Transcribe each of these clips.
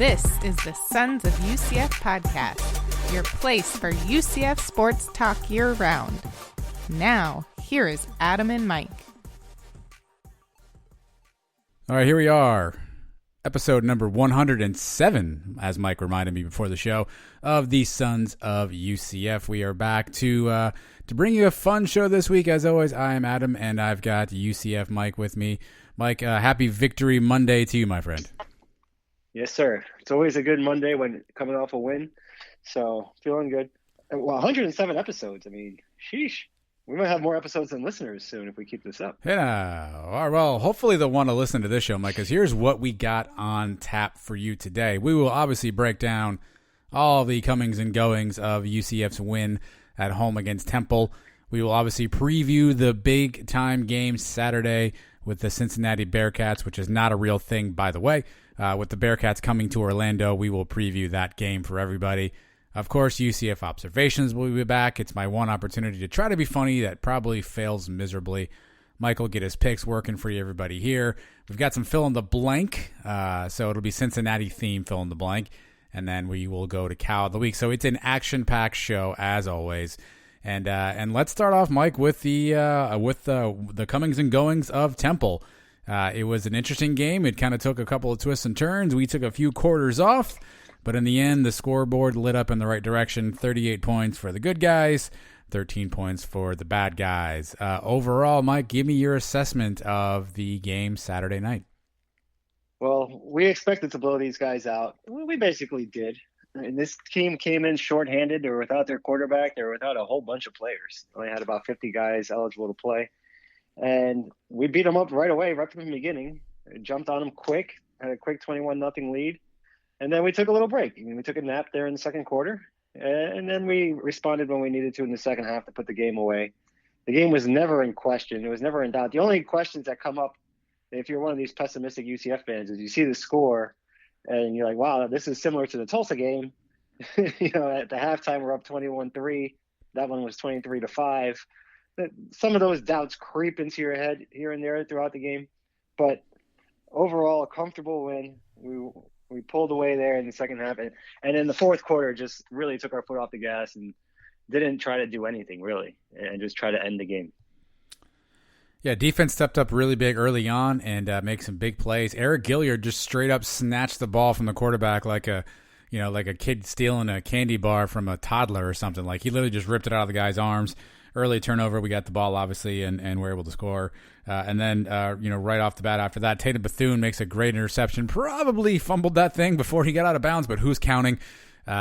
This is the Sons of UCF podcast, your place for UCF sports talk year-round. Now, here is Adam and Mike. All right, here we are. Episode number 107, as Mike reminded me before the show, of the Sons of UCF. We are back to bring you a fun show this week. As always, I am Adam, and I've got UCF Mike with me. Mike, happy Victory Monday to you, my friend. Yes, sir. It's always a good Monday when coming off a win. So, feeling good. Well, 107 episodes. I mean, sheesh. We might have more episodes than listeners soon if we keep this up. Yeah. All right, well, hopefully they'll want to listen to this show, Mike, because here's what we got on tap for you today. We will obviously break down all the comings and goings of UCF's win at home against Temple. We will obviously preview the big-time game Saturday with the Cincinnati Bearcats, which is not a real thing, by the way. With the Bearcats coming to Orlando, we will preview that game for everybody. Of course, UCF Observations will be back. It's my one opportunity to try to be funny that probably fails miserably. Mike will get his picks working for you, everybody here. We've got some fill in the blank, so it'll be Cincinnati theme fill in the blank, and then we will go to Cow of the Week. So it's an action-packed show, as always. And let's start off, Mike, with the comings and goings of Temple. It was an interesting game. It kind of took a couple of twists and turns. We took a few quarters off, but in the end, the scoreboard lit up in the right direction. 38 points for the good guys, 13 points for the bad guys. Overall, Mike, give me your assessment of the game Saturday night. Well, we expected to blow these guys out. We basically did. And this team came in shorthanded. They were without their quarterback. They were without a whole bunch of players. They only had about 50 guys eligible to play. And we beat them up right away, right from the beginning. Jumped on them quick, had a quick 21-0 lead. And then we took a little break. I mean, we took a nap there in the second quarter. And then we responded when we needed to in the second half to put the game away. The game was never in question. It was never in doubt. The only questions that come up, if you're one of these pessimistic UCF fans, is you see the score and you're like, wow, this is similar to the Tulsa game. At the halftime, we're up 21-3. That one was 23-5. Some of those doubts creep into your head here and there throughout the game. But overall, a comfortable win. We pulled away there in the second half. And in the fourth quarter, just really took our foot off the gas and didn't try to do anything, really, and just try to end the game. Yeah, defense stepped up really big early on and make some big plays. Eric Gilliard just straight up snatched the ball from the quarterback like a kid stealing a candy bar from a toddler or something. Like, he literally just ripped it out of the guy's arms. Early turnover, we got the ball, obviously, and we're able to score. And then, right off the bat after that, Tatum Bethune makes a great interception. Probably fumbled that thing before he got out of bounds, but who's counting?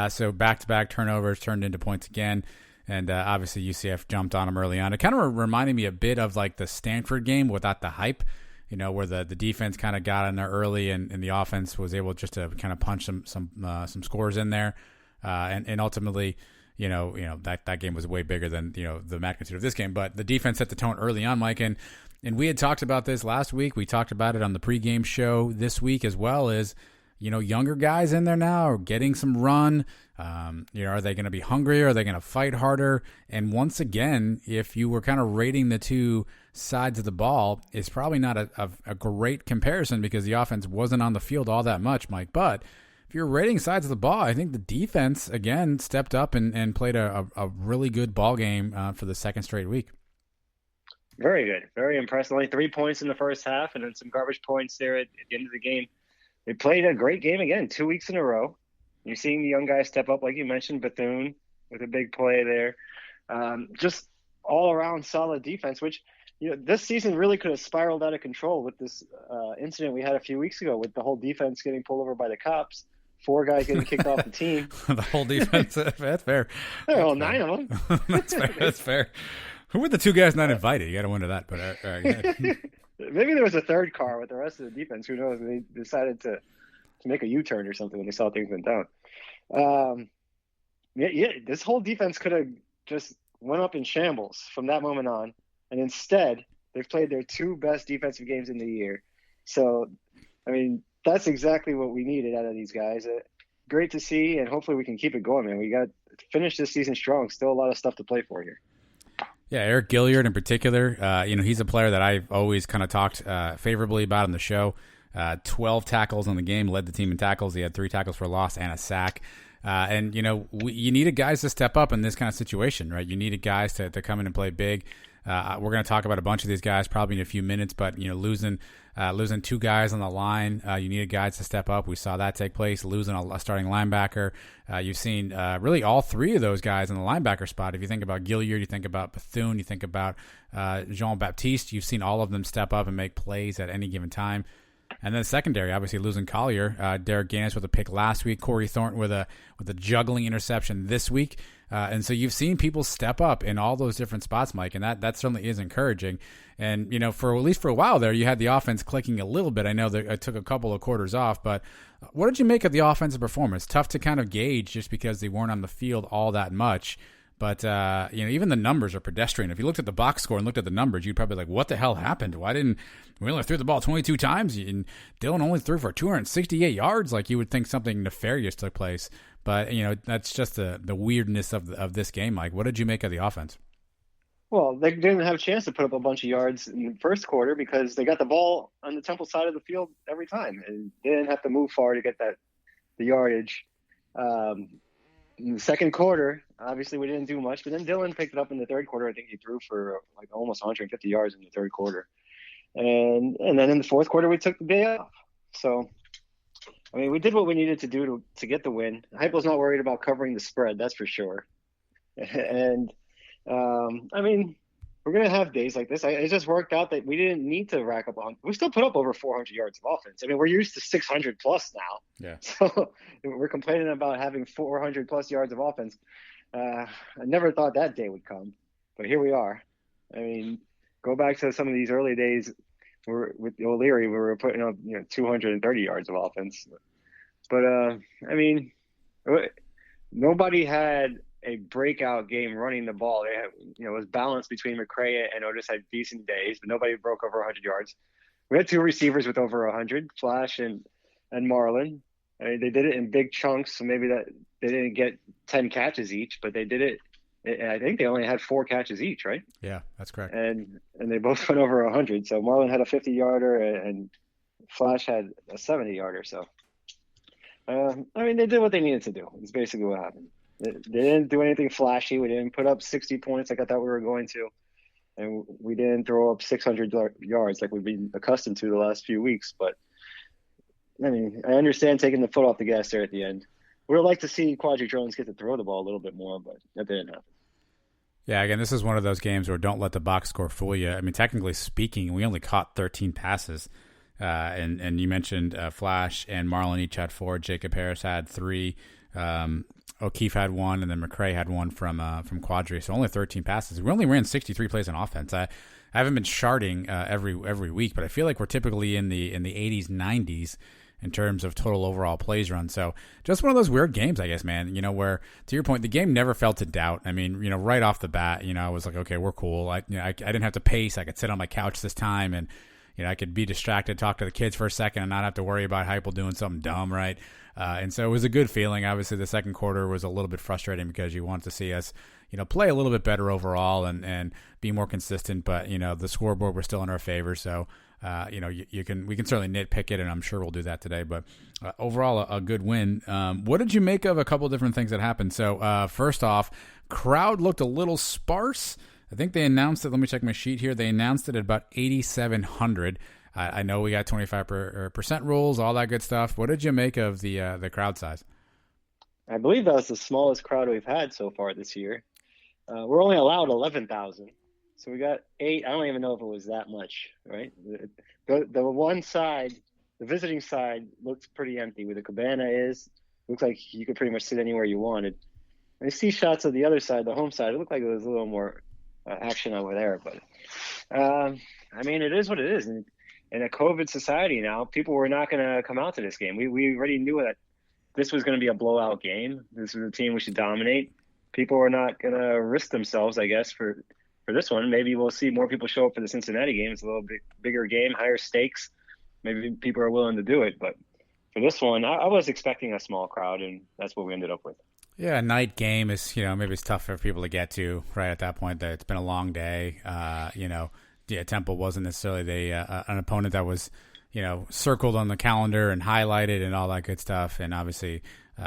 So back-to-back turnovers turned into points again. And obviously UCF jumped on him early on. It kind of reminded me a bit of like the Stanford game without the hype, where the defense kind of got in there early and the offense was able just to kind of punch some scores in there. And ultimately, that game was way bigger than, the magnitude of this game. But the defense set the tone early on, Mike. And we had talked about this last week. We talked about it on the pregame show this week as well as, younger guys in there now are getting some run. Are they going to be hungrier? Are they going to fight harder? And once again, if you were kind of rating the two sides of the ball, it's probably not a great comparison because the offense wasn't on the field all that much, Mike. But if you're rating sides of the ball, I think the defense, again, stepped up and played a really good ball game for the second straight week. Very good. Very impressive. Only 3 points in the first half and then some garbage points there at the end of the game. They played a great game again, 2 weeks in a row. You're seeing the young guys step up, like you mentioned, Bethune with a big play there. Just all-around solid defense, which this season really could have spiraled out of control with this incident we had a few weeks ago with the whole defense getting pulled over by the cops. 4 guys getting kicked off the team. The whole defense. That's fair. Well, 9 of them. That's fair. Who were the 2 guys not invited? You got to wonder that. But all right. Maybe there was a third car with the rest of the defense. Who knows? They decided to make a U-turn or something when they saw things went down. This whole defense could have just went up in shambles from that moment on. And instead, they've played their 2 best defensive games in the year. So, I mean, that's exactly what we needed out of these guys. Great to see, and hopefully we can keep it going, man. We got to finish this season strong. Still a lot of stuff to play for here. Yeah, Eric Gilliard in particular, he's a player that I've always kind of talked favorably about on the show. 12 tackles in the game, led the team in tackles. He had 3 tackles for loss and a sack. And, you needed guys to step up in this kind of situation, right? You needed guys to come in and play big. We're going to talk about a bunch of these guys probably in a few minutes, but, losing 2 guys on the line, you needed guys to step up. We saw that take place, losing a starting linebacker. You've seen really all 3 of those guys in the linebacker spot. If you think about Gilliard, you think about Bethune, you think about Jean-Baptiste, you've seen all of them step up and make plays at any given time. And then secondary, obviously losing Collier, Derek Gaines with a pick last week, Corey Thornton with a juggling interception this week. And so you've seen people step up in all those different spots, Mike, and that certainly is encouraging. And, for at least for a while there, you had the offense clicking a little bit. I know that it took a couple of quarters off, but what did you make of the offensive performance? Tough to kind of gauge just because they weren't on the field all that much. But, even the numbers are pedestrian. If you looked at the box score and looked at the numbers, you'd probably be like, what the hell happened? We only threw the ball 22 times, and Dylan only threw for 268 yards? Like, you would think something nefarious took place. But, that's just the weirdness of this game, Mike. What did you make of the offense? Well, they didn't have a chance to put up a bunch of yards in the first quarter because they got the ball on the Temple side of the field every time. And they didn't have to move far to get the yardage. In the second quarter, obviously we didn't do much, but then Dylan picked it up in the third quarter. I think he threw for like almost 150 yards in the third quarter. And then in the fourth quarter, we took the day off. So, we did what we needed to do to get the win. Heupel's not worried about covering the spread, that's for sure. And, we're going to have days like this. It just worked out that we didn't need to rack up on. We still put up over 400 yards of offense. We're used to 600 plus now. Yeah. So we're complaining about having 400 plus yards of offense. I never thought that day would come, but here we are. Go back to some of these early days with O'Leary, we were putting up 230 yards of offense. But nobody had a breakout game running the ball. They had, it was balanced between McCray and Otis had decent days, but nobody broke over 100 yards. We had 2 receivers with over 100, Flash and Marlon. They did it in big chunks, so maybe that they didn't get 10 catches each, but they did it. I think they only had 4 catches each, right? Yeah, that's correct. And they both went over 100. So Marlon had a 50-yarder and Flash had a 70-yarder. So, they did what they needed to do. It's basically what happened. They didn't do anything flashy. We didn't put up 60 points like I thought we were going to. And we didn't throw up 600 yards like we've been accustomed to the last few weeks. But, I understand taking the foot off the gas there at the end. We would like to see Quadri Jones get to throw the ball a little bit more, but that didn't happen. Yeah, again, this is one of those games where don't let the box score fool you. Technically speaking, we only caught 13 passes. And you mentioned Flash and Marlon each had 4. Jacob Harris had 3. O'Keefe had 1, and then McCray had 1 from Quadri. So only 13 passes. We only ran 63 plays on offense. I haven't been charting every week, but I feel like we're typically in the 80s, 90s in terms of total overall plays run. So just one of those weird games, I guess, man, where, to your point, the game never felt in doubt. Right off the bat, I was like, okay, we're cool. I didn't have to pace. I could sit on my couch this time and, I could be distracted, talk to the kids for a second and not have to worry about Heupel doing something dumb, right? And so it was a good feeling. Obviously, the second quarter was a little bit frustrating because you wanted to see us, play a little bit better overall and be more consistent. But, the scoreboard was still in our favor. So, we can certainly nitpick it, and I'm sure we'll do that today. But overall, a good win. What did you make of a couple of different things that happened? So first off, crowd looked a little sparse. I think they announced it. Let me check my sheet here. They announced it at about 8,700. I know we got 25% rules, all that good stuff. What did you make of the crowd size? I believe that was the smallest crowd we've had so far this year. We're only allowed 11,000. So we got 8. I don't even know if it was that much, right? The one side, the visiting side, looks pretty empty. Where the cabana is, looks like you could pretty much sit anywhere you wanted. I see shots of the other side, the home side. It looked like there was a little more action over there. But, it is what it is. And in a COVID society now, people were not going to come out to this game. We already knew that this was going to be a blowout game. This was a team we should dominate. People are not going to risk themselves, I guess, for this one. Maybe we'll see more people show up for the Cincinnati game. It's a little bit bigger game, higher stakes. Maybe people are willing to do it. But for this one, I was expecting a small crowd, and that's what we ended up with. Yeah, a night game is, maybe it's tough for people to get to right at that point. That it's been a long day. Temple wasn't necessarily an opponent that was circled on the calendar and highlighted and all that good stuff. And obviously,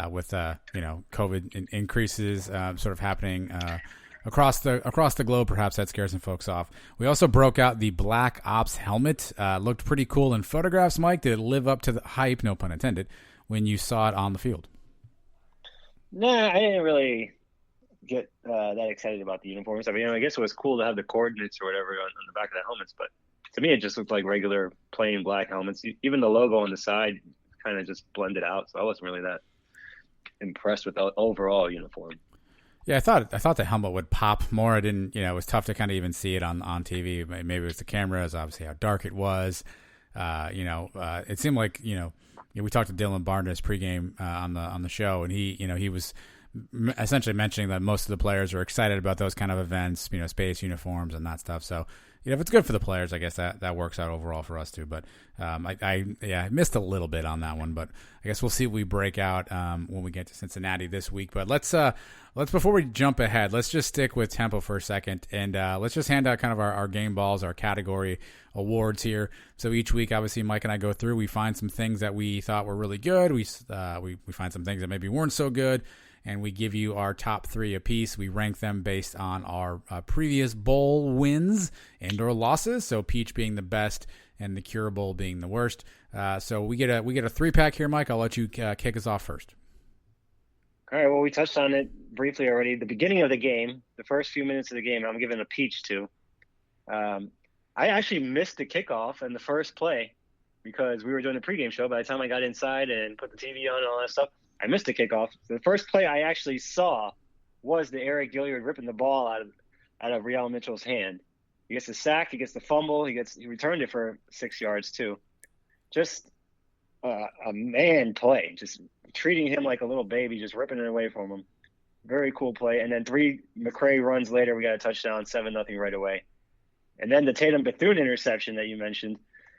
with COVID increases sort of happening across the globe, perhaps that scares some folks off. We also broke out the Black Ops helmet. Looked pretty cool in photographs. Mike, did it live up to the hype? No pun intended. When you saw it on the field. Nah, I didn't really get that excited about the uniforms. I mean, I guess it was cool to have the coordinates or whatever on the back of the helmets, but to me, it just looked like regular plain black helmets. Even the logo on the side kind of just blended out, so I wasn't really that impressed with the overall uniform. Yeah, I thought the helmet would pop more. I didn't, it was tough to kind of even see it on TV. Maybe it was the cameras, obviously how dark it was. It seemed like, we talked to Dylan Barnes pregame on the show, and he was essentially mentioning that most of the players are excited about those kind of events, space uniforms and that stuff. So, if it's good for the players, I guess that works out overall for us too. But I missed a little bit on that one, but I guess we'll see what we break out when we get to Cincinnati this week. But let's before we jump ahead, let's just stick with tempo for a second, and let's just hand out kind of our game balls, our category awards here. So each week, obviously, Mike and I go through. We find some things that we thought were really good. We find some things that maybe weren't so good. And we give you our top 3 apiece. We rank them based on our previous bowl wins and or losses. So peach being the best and the cure bowl being the worst. So we get a 3-pack here, Mike. I'll let you kick us off first. All right. Well, we touched on it briefly already. The beginning of the game, the first few minutes of the game, I'm giving a peach to. I actually missed the kickoff and the first play because we were doing a pregame show. By the time I got inside and put the TV on and all that stuff, I missed the kickoff. The first play I actually saw was the Eric Gilliard ripping the ball out of Riel Mitchell's hand. He gets the sack, he gets the fumble, he returned it for 6 yards too. Just a man play, just treating him like a little baby, just ripping it away from him. Very cool play. And then 3 McCray runs later, we got a touchdown, 7-0 right away. And then the Tatum Bethune interception that you mentioned,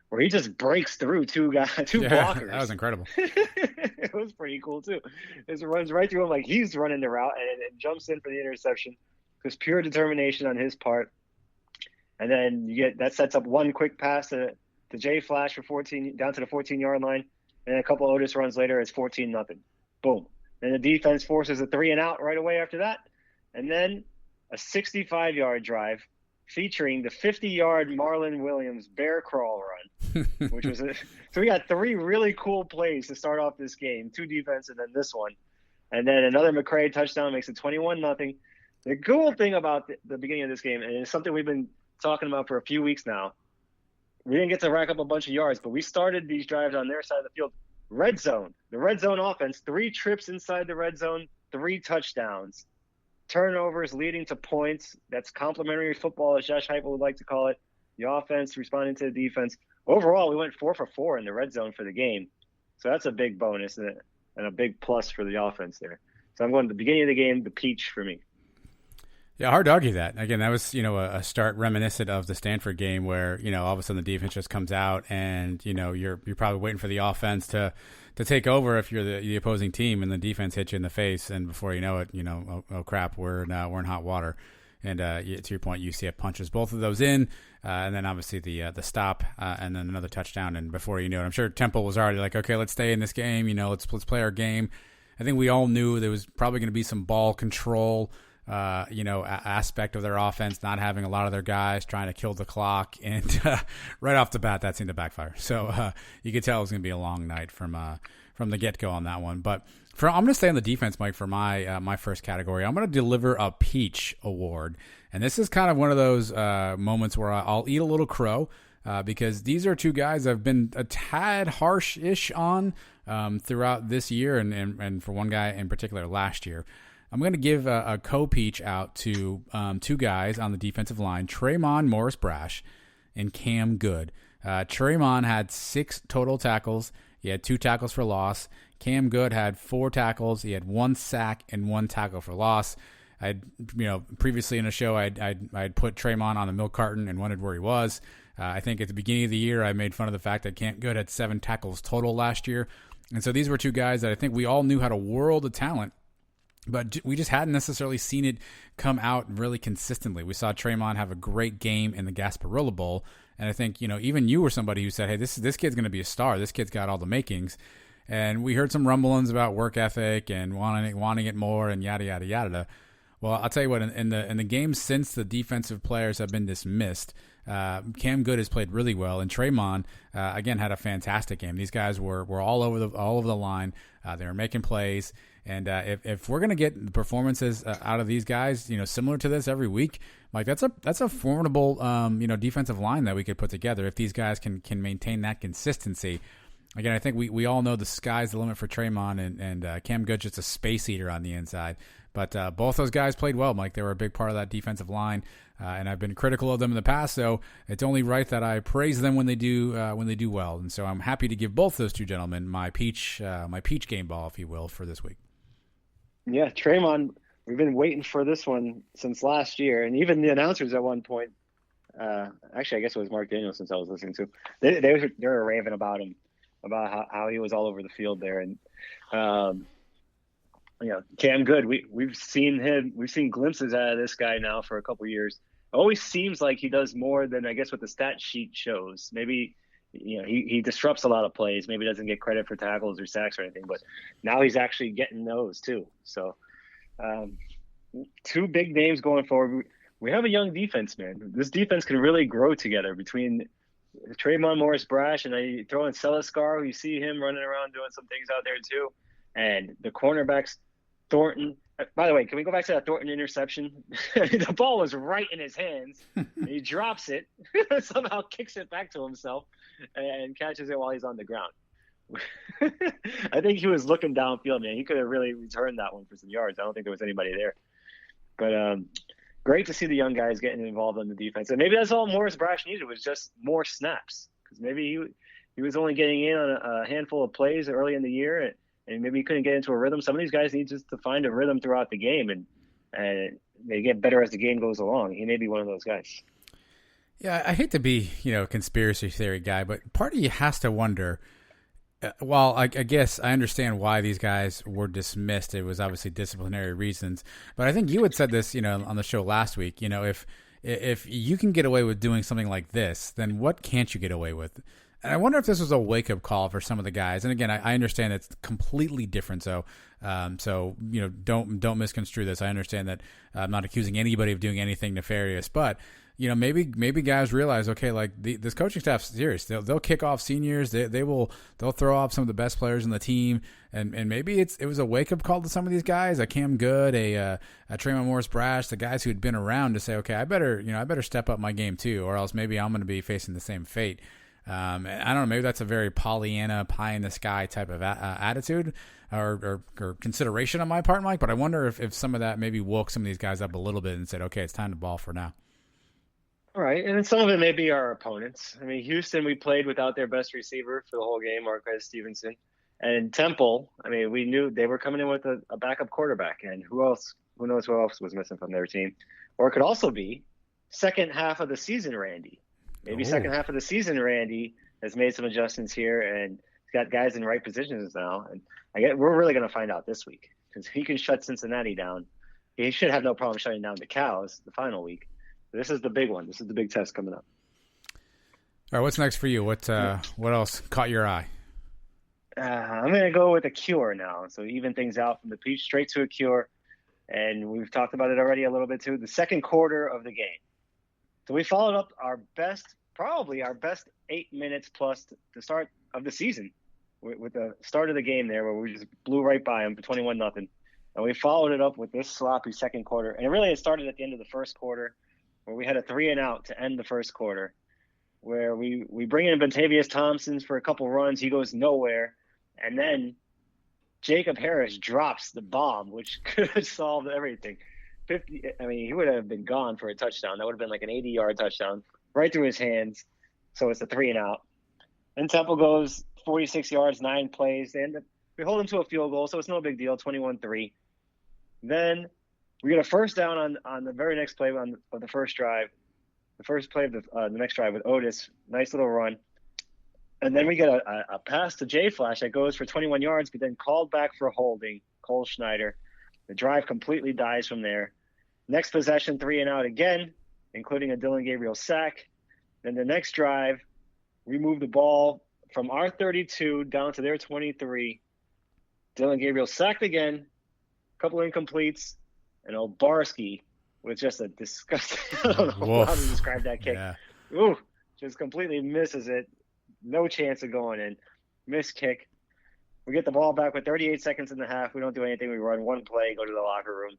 where he just breaks through two blockers. That was incredible. It was pretty cool too. It runs right through him like he's running the route and jumps in for the interception. Just pure determination on his part. And then that sets up one quick pass to Jay Flash for 14 down to the 14-yard line, and a couple Otis runs later, it's 14-0. Boom. Then the defense forces a 3-and-out right away after that, and then a 65-yard drive featuring the 50-yard Marlon Williams bear crawl run, which was so we got 3 really cool plays to start off this game, 2 defense and then this one. And then another McCray touchdown makes it 21-0. The cool thing about the beginning of this game, and it's something we've been talking about for a few weeks now, we didn't get to rack up a bunch of yards, but we started these drives on their side of the field. Red zone, the red zone offense, 3 trips inside the red zone, 3 touchdowns. Turnovers leading to points. That's complimentary football, as Josh Heupel would like to call it. The offense responding to the defense. Overall, we went 4 for 4 in the red zone for the game. So that's a big bonus and a big plus for the offense there. So I'm going to the beginning of the game, the peach for me. Yeah, hard to argue that. Again, that was, a start reminiscent of the Stanford game where, all of a sudden the defense just comes out and, you're probably waiting for the offense to take over if you're the opposing team, and the defense hits you in the face, and before you know it, oh crap, we're in hot water. And to your point, UCF punches both of those in, and then obviously the stop, and then another touchdown. And before you know it, I'm sure Temple was already like, okay, let's stay in this game. Let's play our game. I think we all knew there was probably going to be some ball control, aspect of their offense, not having a lot of their guys trying to kill the clock, and right off the bat, that seemed to backfire. So you could tell it was going to be a long night from the get-go on that one. But I'm going to stay on the defense, Mike, for my first category. I'm going to deliver a Peach Award, and this is kind of one of those moments where I'll eat a little crow because these are 2 guys I've been a tad harsh-ish on throughout this year, and for one guy in particular last year. I'm going to give a co-peach out to 2 guys on the defensive line, Tremon Morris-Brash and Cam Good. Tremon had 6 total tackles. He had 2 tackles for loss. Cam Good had 4 tackles. He had 1 sack and 1 tackle for loss. Previously in the show, I'd put Tremon on the milk carton and wondered where he was. I think at the beginning of the year, I made fun of the fact that Cam Good had 7 tackles total last year. And so these were 2 guys that I think we all knew had a world of talent. but we just hadn't necessarily seen it come out really consistently. We saw Draymond have a great game in the Gasparilla Bowl, and I think, even you were somebody who said, hey, this kid's going to be a star. This kid's got all the makings. And we heard some rumblings about work ethic and wanting it more and yada, yada, yada. Well, I'll tell you what, in the games since the defensive players have been dismissed, Cam Good has played really well, and Draymond again had a fantastic game. These guys were all over the line. They were making plays. And if we're gonna get the performances out of these guys, similar to this every week, like that's a formidable defensive line that we could put together if these guys can maintain that consistency. Again, I think we all know the sky's the limit for Draymond, and Cam Good's just a space eater on the inside. But both those guys played well, Mike. They were a big part of that defensive line, and I've been critical of them in the past. So it's only right that I praise them when they do well. And so I'm happy to give both those two gentlemen my peach game ball, if you will, for this week. Yeah, Draymond, we've been waiting for this one since last year, and even the announcers at one point. Actually, I guess it was Mark Daniels since I was listening to. They were raving about him, about how he was all over the field there, and Cam Good. We've seen glimpses out of this guy now for a couple years. It always seems like he does more than I guess what the stat sheet shows. Maybe he disrupts a lot of plays. Maybe doesn't get credit for tackles or sacks or anything, but now he's actually getting those too. So two big names going forward. We have a young defense, man. This defense can really grow together between Trayvon Morris-Brash, and you throw in Celiscar. You see him running around doing some things out there too. And the cornerbacks, Thornton. By the way, can we go back to that Thornton interception? The ball was right in his hands. And he drops it, somehow kicks it back to himself, and catches it while he's on the ground. I think he was looking downfield, man. He could have really returned that one for some yards. I don't think there was anybody there. But great to see the young guys getting involved on the defense. And maybe that's all Morris-Brash needed, was just more snaps. Because maybe he was only getting in on a handful of plays early in the year, and maybe he couldn't get into a rhythm. Some of these guys need just to find a rhythm throughout the game, and they get better as the game goes along. He may be one of those guys. Yeah, I hate to be, a conspiracy theory guy, but part of you has to wonder, I guess I understand why these guys were dismissed. It was obviously disciplinary reasons. But I think you had said this, on the show last week, if you can get away with doing something like this, then what can't you get away with? And I wonder if this was a wake-up call for some of the guys. And again, I understand it's completely different. So don't misconstrue this. I understand that I'm not accusing anybody of doing anything nefarious, but maybe guys realize, okay, like this coaching staff's serious. They'll kick off seniors. They'll throw off some of the best players in the team, and maybe it was a wake up call to some of these guys, a Cam Good, a Trayvon Morris-Brash, the guys who had been around to say, okay, I better step up my game too, or else maybe I'm going to be facing the same fate. I don't know. Maybe that's a very Pollyanna, pie in the sky type of attitude or consideration on my part, Mike. But I wonder if some of that maybe woke some of these guys up a little bit and said, okay, it's time to ball for now. All right, and then some of it may be our opponents. I mean, Houston, we played without their best receiver for the whole game, Marquez Stevenson. And Temple, I mean, we knew they were coming in with a backup quarterback. And who else? Who knows who else was missing from their team? Or it could also be second half of the season, Randy. Maybe second half of the season, Randy has made some adjustments here and he's got guys in the right positions now. And we're really going to find out this week because he can shut Cincinnati down. He should have no problem shutting down the Cows the final week. This is the big one. This is the big test coming up. All right, what's next for you? What else caught your eye? I'm going to go with a cure now. So even things out from the peach straight to a cure. And we've talked about it already a little bit too. The second quarter of the game. So we followed up probably our best 8 minutes plus the start of the season with the start of the game there where we just blew right by them for 21-0. And we followed it up with this sloppy second quarter. And it started at the end of the first quarter where we had a 3-and-out to end the first quarter where we bring in Vontavious Thompson for a couple runs. He goes nowhere. And then Jacob Harris drops the bomb, which could have solved everything. He would have been gone for a touchdown. That would have been like an 80-yard touchdown right through his hands. So it's a 3-and-out. And Temple goes 46 yards, 9 plays. We hold him to a field goal, so it's no big deal, 21-3. Then we get a first down on the very next play of the first drive. The first play of the next drive with Otis. Nice little run. And then we get a pass to J Flash that goes for 21 yards, but then called back for holding, Cole Schneider. The drive completely dies from there. Next possession, 3 and out again, including a Dylan Gabriel sack. Then the next drive, we move the ball from our 32 down to their 23. Dylan Gabriel sacked again, a couple incompletes, and Obarski with just a disgusting – I don't know how to describe that kick. Yeah. Ooh, just completely misses it. No chance of going in. Missed kick. We get the ball back with 38 seconds in the half. We don't do anything. We run one play, go to the locker room.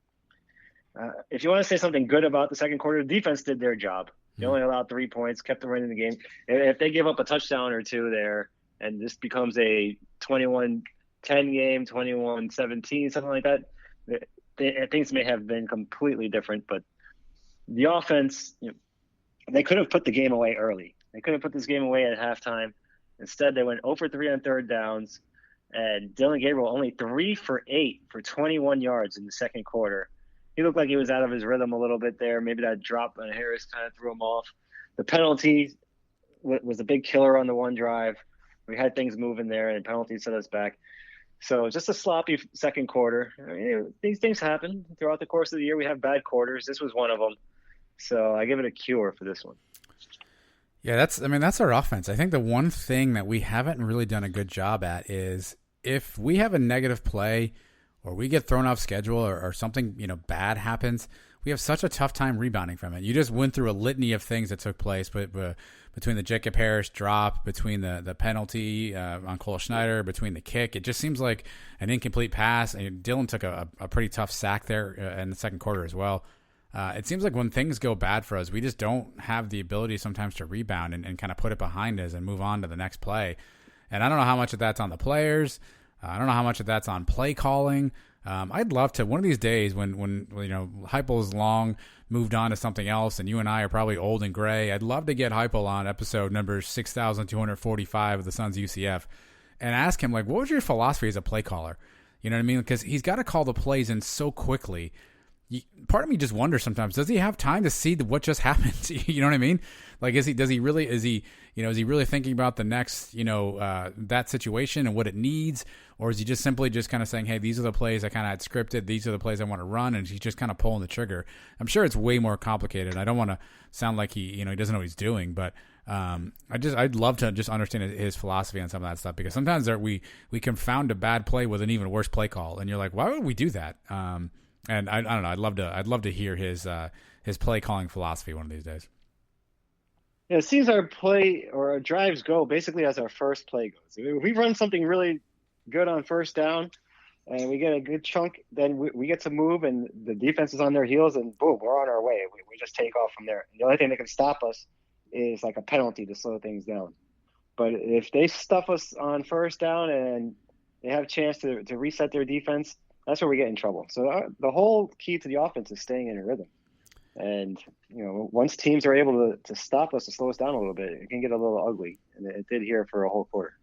If you want to say something good about the second quarter, the defense did their job. They only allowed 3 points, kept them in the game. If they give up a touchdown or two there and this becomes a 21-10 game, 21-17, something like that, things may have been completely different. But the offense, they could have put the game away early. They could have put this game away at halftime. Instead, they went 0 for 3 on third downs. And Dylan Gabriel only 3 for 8 for 21 yards in the second quarter. He looked like he was out of his rhythm a little bit there. Maybe that drop on Harris kind of threw him off. The penalty was a big killer on the one drive. We had things moving there, and penalties set us back. So just a sloppy second quarter. I mean, these things happen throughout the course of the year. We have bad quarters. This was one of them. So I give it a cure for this one. Yeah, that's our offense. I think the one thing that we haven't really done a good job at is if we have a negative play or we get thrown off schedule or something, bad happens, we have such a tough time rebounding from it. You just went through a litany of things that took place, but between the Jacob Harris drop, between the penalty on Cole Schneider, between the kick, it just seems like an incomplete pass. And Dylan took a pretty tough sack there in the second quarter as well. It seems like when things go bad for us, we just don't have the ability sometimes to rebound and kind of put it behind us and move on to the next play. And I don't know how much of that's on the players. I don't know how much of that's on play calling. I'd love to one of these days when Heupel's long moved on to something else, and you and I are probably old and gray. I'd love to get Heupel on episode number 6,245 of the Suns UCF and ask him what was your philosophy as a play caller? You know what I mean? Because he's got to call the plays in so quickly. Part of me just wonders sometimes, does he have time to see what just happened? You know what I mean? Is he really thinking about the next, that situation and what it needs? Or is he just simply kind of saying, hey, these are the plays I kind of had scripted. These are the plays I want to run. And he's just kind of pulling the trigger. I'm sure it's way more complicated. I don't want to sound like he doesn't know what he's doing, but I'd love to just understand his philosophy on some of that stuff, because sometimes we confound a bad play with an even worse play call. And you're like, why would we do that? And I don't know. I'd love to hear his play calling philosophy one of these days. Yeah, it seems our play or our drives go basically as our first play goes. If we run something really good on first down and we get a good chunk, then we get to move and the defense is on their heels and boom, we're on our way. We just take off from there. And the only thing that can stop us is like a penalty to slow things down. But if they stuff us on first down and they have a chance to reset their defense, that's where we get in trouble. So the whole key to the offense is staying in a rhythm. And, once teams are able to stop us, to slow us down a little bit, it can get a little ugly. And it did here for a whole quarter.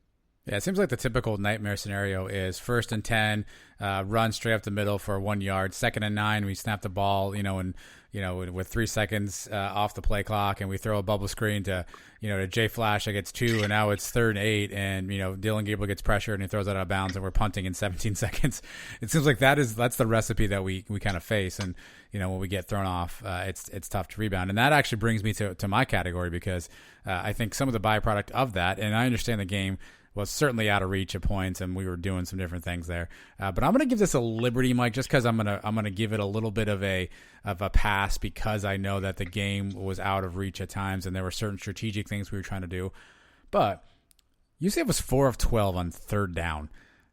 Yeah, it seems like the typical nightmare scenario is 1st and 10, run straight up the middle for 1 yard. 2nd and 9, we snap the ball, with 3 seconds off the play clock, and we throw a bubble screen to Jay Flash that gets 2, and now it's 3rd and 8, and Dylan Gabriel gets pressured and he throws it out of bounds, and we're punting in 17 seconds. It seems like that's the recipe that we kind of face, and when we get thrown off, it's tough to rebound, and that actually brings me to my category, because I think some of the byproduct of that, and I understand the game was certainly out of reach at points, and we were doing some different things there. But I'm going to give this a liberty, Mike, just because I'm going to give it a little bit of a pass, because I know that the game was out of reach at times, and there were certain strategic things we were trying to do. But UCF was 4 of 12 on third down.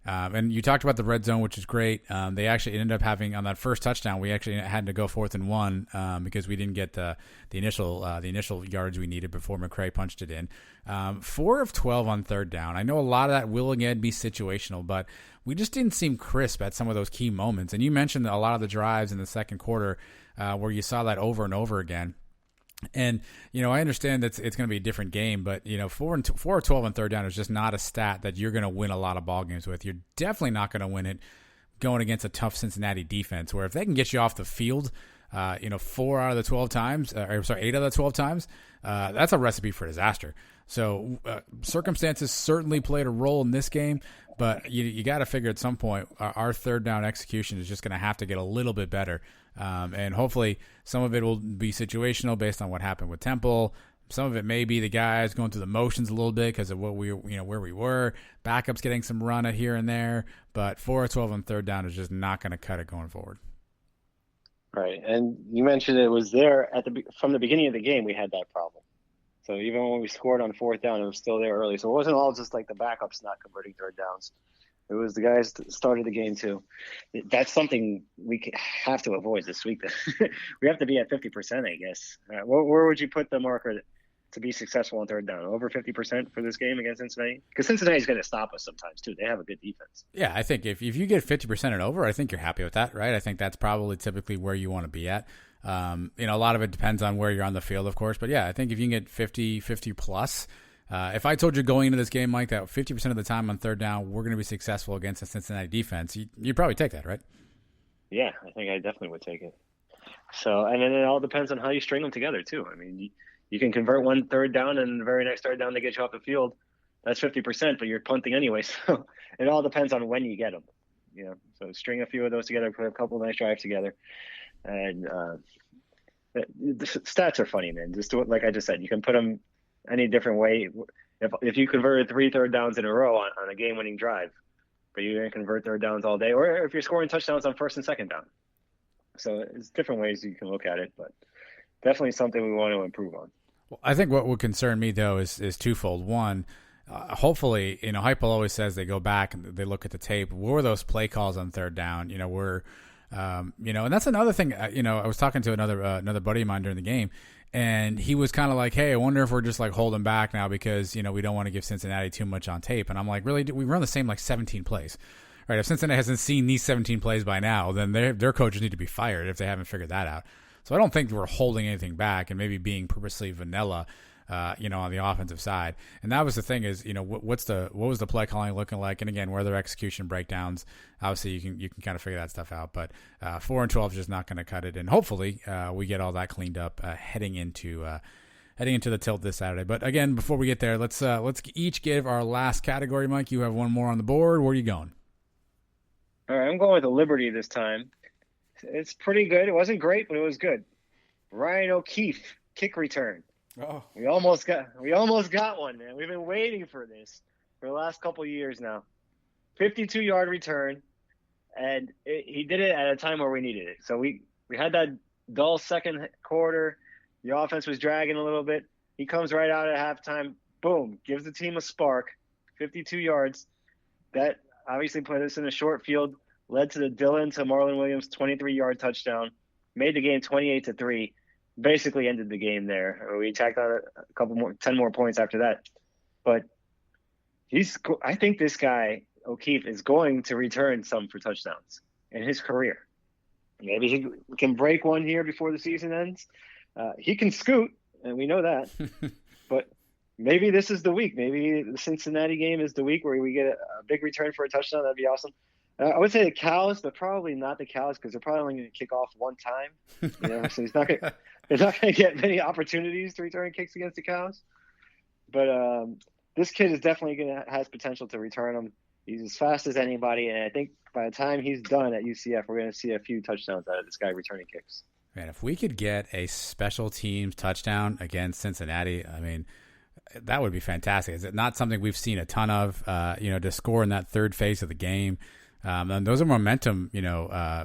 And you talked about the red zone, which is great. They actually ended up having, on that first touchdown, we actually had to go 4th and 1 because we didn't get the initial yards we needed before McCray punched it in. 4 of 12 on third down. I know a lot of that will again be situational, but we just didn't seem crisp at some of those key moments. And you mentioned a lot of the drives in the second quarter where you saw that over and over again. And, I understand that it's going to be a different game, but, 4 or 12 on third down is just not a stat that you're going to win a lot of ball games with. You're definitely not going to win it going against a tough Cincinnati defense, where if they can get you off the field, 4 out of the 12 times, 8 out of the 12 times, that's a recipe for disaster. So circumstances certainly played a role in this game, but you got to figure at some point our third down execution is just going to have to get a little bit better. And hopefully some of it will be situational based on what happened with Temple. Some of it may be the guys going through the motions a little bit because of what where we were. Backups getting some run at here and there, but 4 of 12 on third down is just not going to cut it going forward. Right, and you mentioned it was there from the beginning of the game. We had that problem. So even when we scored on fourth down, it was still there early. So it wasn't all just like the backups not converting third downs. It was the guys that started the game too. That's something we have to avoid this week. We have to be at 50%, I guess. Where would you put the marker to be successful on third down? Over 50% for this game against Cincinnati? Because Cincinnati's going to stop us sometimes too. They have a good defense. Yeah, I think if you get 50% and over, I think you're happy with that, right? I think that's probably typically where you want to be at. A lot of it depends on where you're on the field, of course. But yeah, I think if you can get 50 plus, if I told you going into this game like that, 50% of the time on third down, we're going to be successful against the Cincinnati defense, you'd probably take that, right? Yeah, I think I definitely would take it. So, and then it all depends on how you string them together too. I mean, you can convert one third down and the very next third down to get you off the field. That's 50%, but you're punting anyway. So it all depends on when you get them. So string a few of those together, put a couple of nice drives together. And the stats are funny, man. Just do it like I just said. You can put them any different way. If you converted 3 third downs in a row on a game-winning drive, but you're going to convert third downs all day, or if you're scoring touchdowns on first and second down. So it's different ways you can look at it, but definitely something we want to improve on. Well, I think what would concern me, though, is twofold. One, hopefully, Heupel always says they go back and they look at the tape. What were those play calls on third down? And that's another thing. I was talking to another buddy of mine during the game, and he was kind of like, "Hey, I wonder if we're just like holding back now because we don't want to give Cincinnati too much on tape." And I'm like, "Really? We run the same like 17 plays, right? If Cincinnati hasn't seen these 17 plays by now, then their coaches need to be fired if they haven't figured that out." So I don't think we're holding anything back and maybe being purposely vanilla. On the offensive side. And that was the thing is, what was the play calling looking like? And again, where their execution breakdowns, obviously you can kind of figure that stuff out, but 4 and 12 is just not going to cut it. And hopefully we get all that cleaned up heading into the tilt this Saturday. But again, before we get there, let's each give our last category. Mike, you have one more on the board. Where are you going? All right, I'm going with the Liberty this time. It's pretty good. It wasn't great, but it was good. Ryan O'Keefe, kick return. Oh. We almost got one, man. We've been waiting for this for the last couple of years now. 52-yard return, and he did it at a time where we needed it. So we had that dull second quarter. The offense was dragging a little bit. He comes right out at halftime, boom, gives the team a spark, 52 yards. That obviously put us in a short field, led to the Dillon to Marlon Williams 23-yard touchdown, made the game 28-3. Basically ended the game there. We tacked on a couple more, 10 more points after that. But I think this guy, O'Keefe, is going to return some for touchdowns in his career. Maybe he can break one here before the season ends. He can scoot, and we know that. But maybe this is the week. Maybe the Cincinnati game is the week where we get a big return for a touchdown. That'd be awesome. I would say the Cows, but probably not the Cows because they're probably only going to kick off one time. So he's not going to get many opportunities to return kicks against the Cows. But this kid is definitely has potential to return them. He's as fast as anybody, and I think by the time he's done at UCF, we're going to see a few touchdowns out of this guy returning kicks. Man, if we could get a special teams touchdown against Cincinnati, I mean, that would be fantastic. Is it not something we've seen a ton of? To score in that third phase of the game. And those are momentum,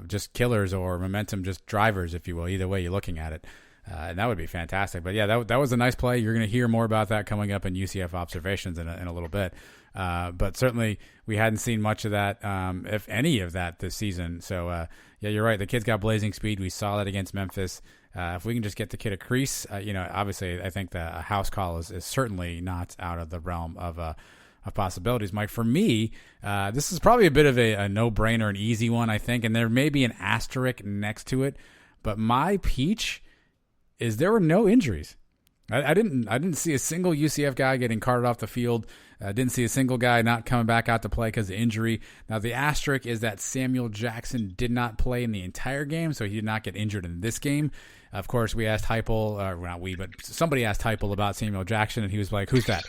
just killers or momentum just drivers, if you will. Either way you're looking at it. And that would be fantastic. But, yeah, that was a nice play. You're going to hear more about that coming up in UCF Observations in a little bit. But certainly we hadn't seen much of that, if any of that this season. So, yeah, you're right. The kid's got blazing speed. We saw that against Memphis. If we can just get the kid a crease, obviously I think the house call is certainly not out of the realm of possibilities. Mike, for me, this is probably a bit of a no-brainer, an easy one, I think, and there may be an asterisk next to it, but my peach is there were no injuries. I didn't see a single UCF guy getting carted off the field. Didn't see a single guy not coming back out to play because of injury. Now, the asterisk is that Samuel Jackson did not play in the entire game, so he did not get injured in this game. Of course, we asked Heupel, not we, but somebody asked Heupel about Samuel Jackson, and he was like, who's that?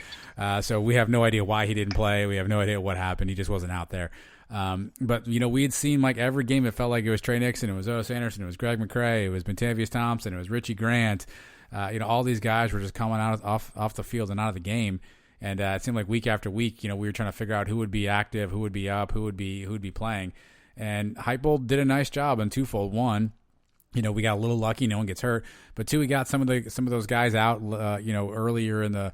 So we have no idea why he didn't play. We have no idea what happened. He just wasn't out there. But, we had seen like every game, it felt like it was Trey Nixon, it was Otis Anderson, it was Greg McCrae, it was Montavious Thompson, it was Richie Grant. All these guys were just coming out off the field and out of the game. And it seemed like week after week, we were trying to figure out who would be active, who would be up, who would be playing. And Heupel did a nice job on twofold. One, we got a little lucky, no one gets hurt. But two, we got some of those guys out, earlier in the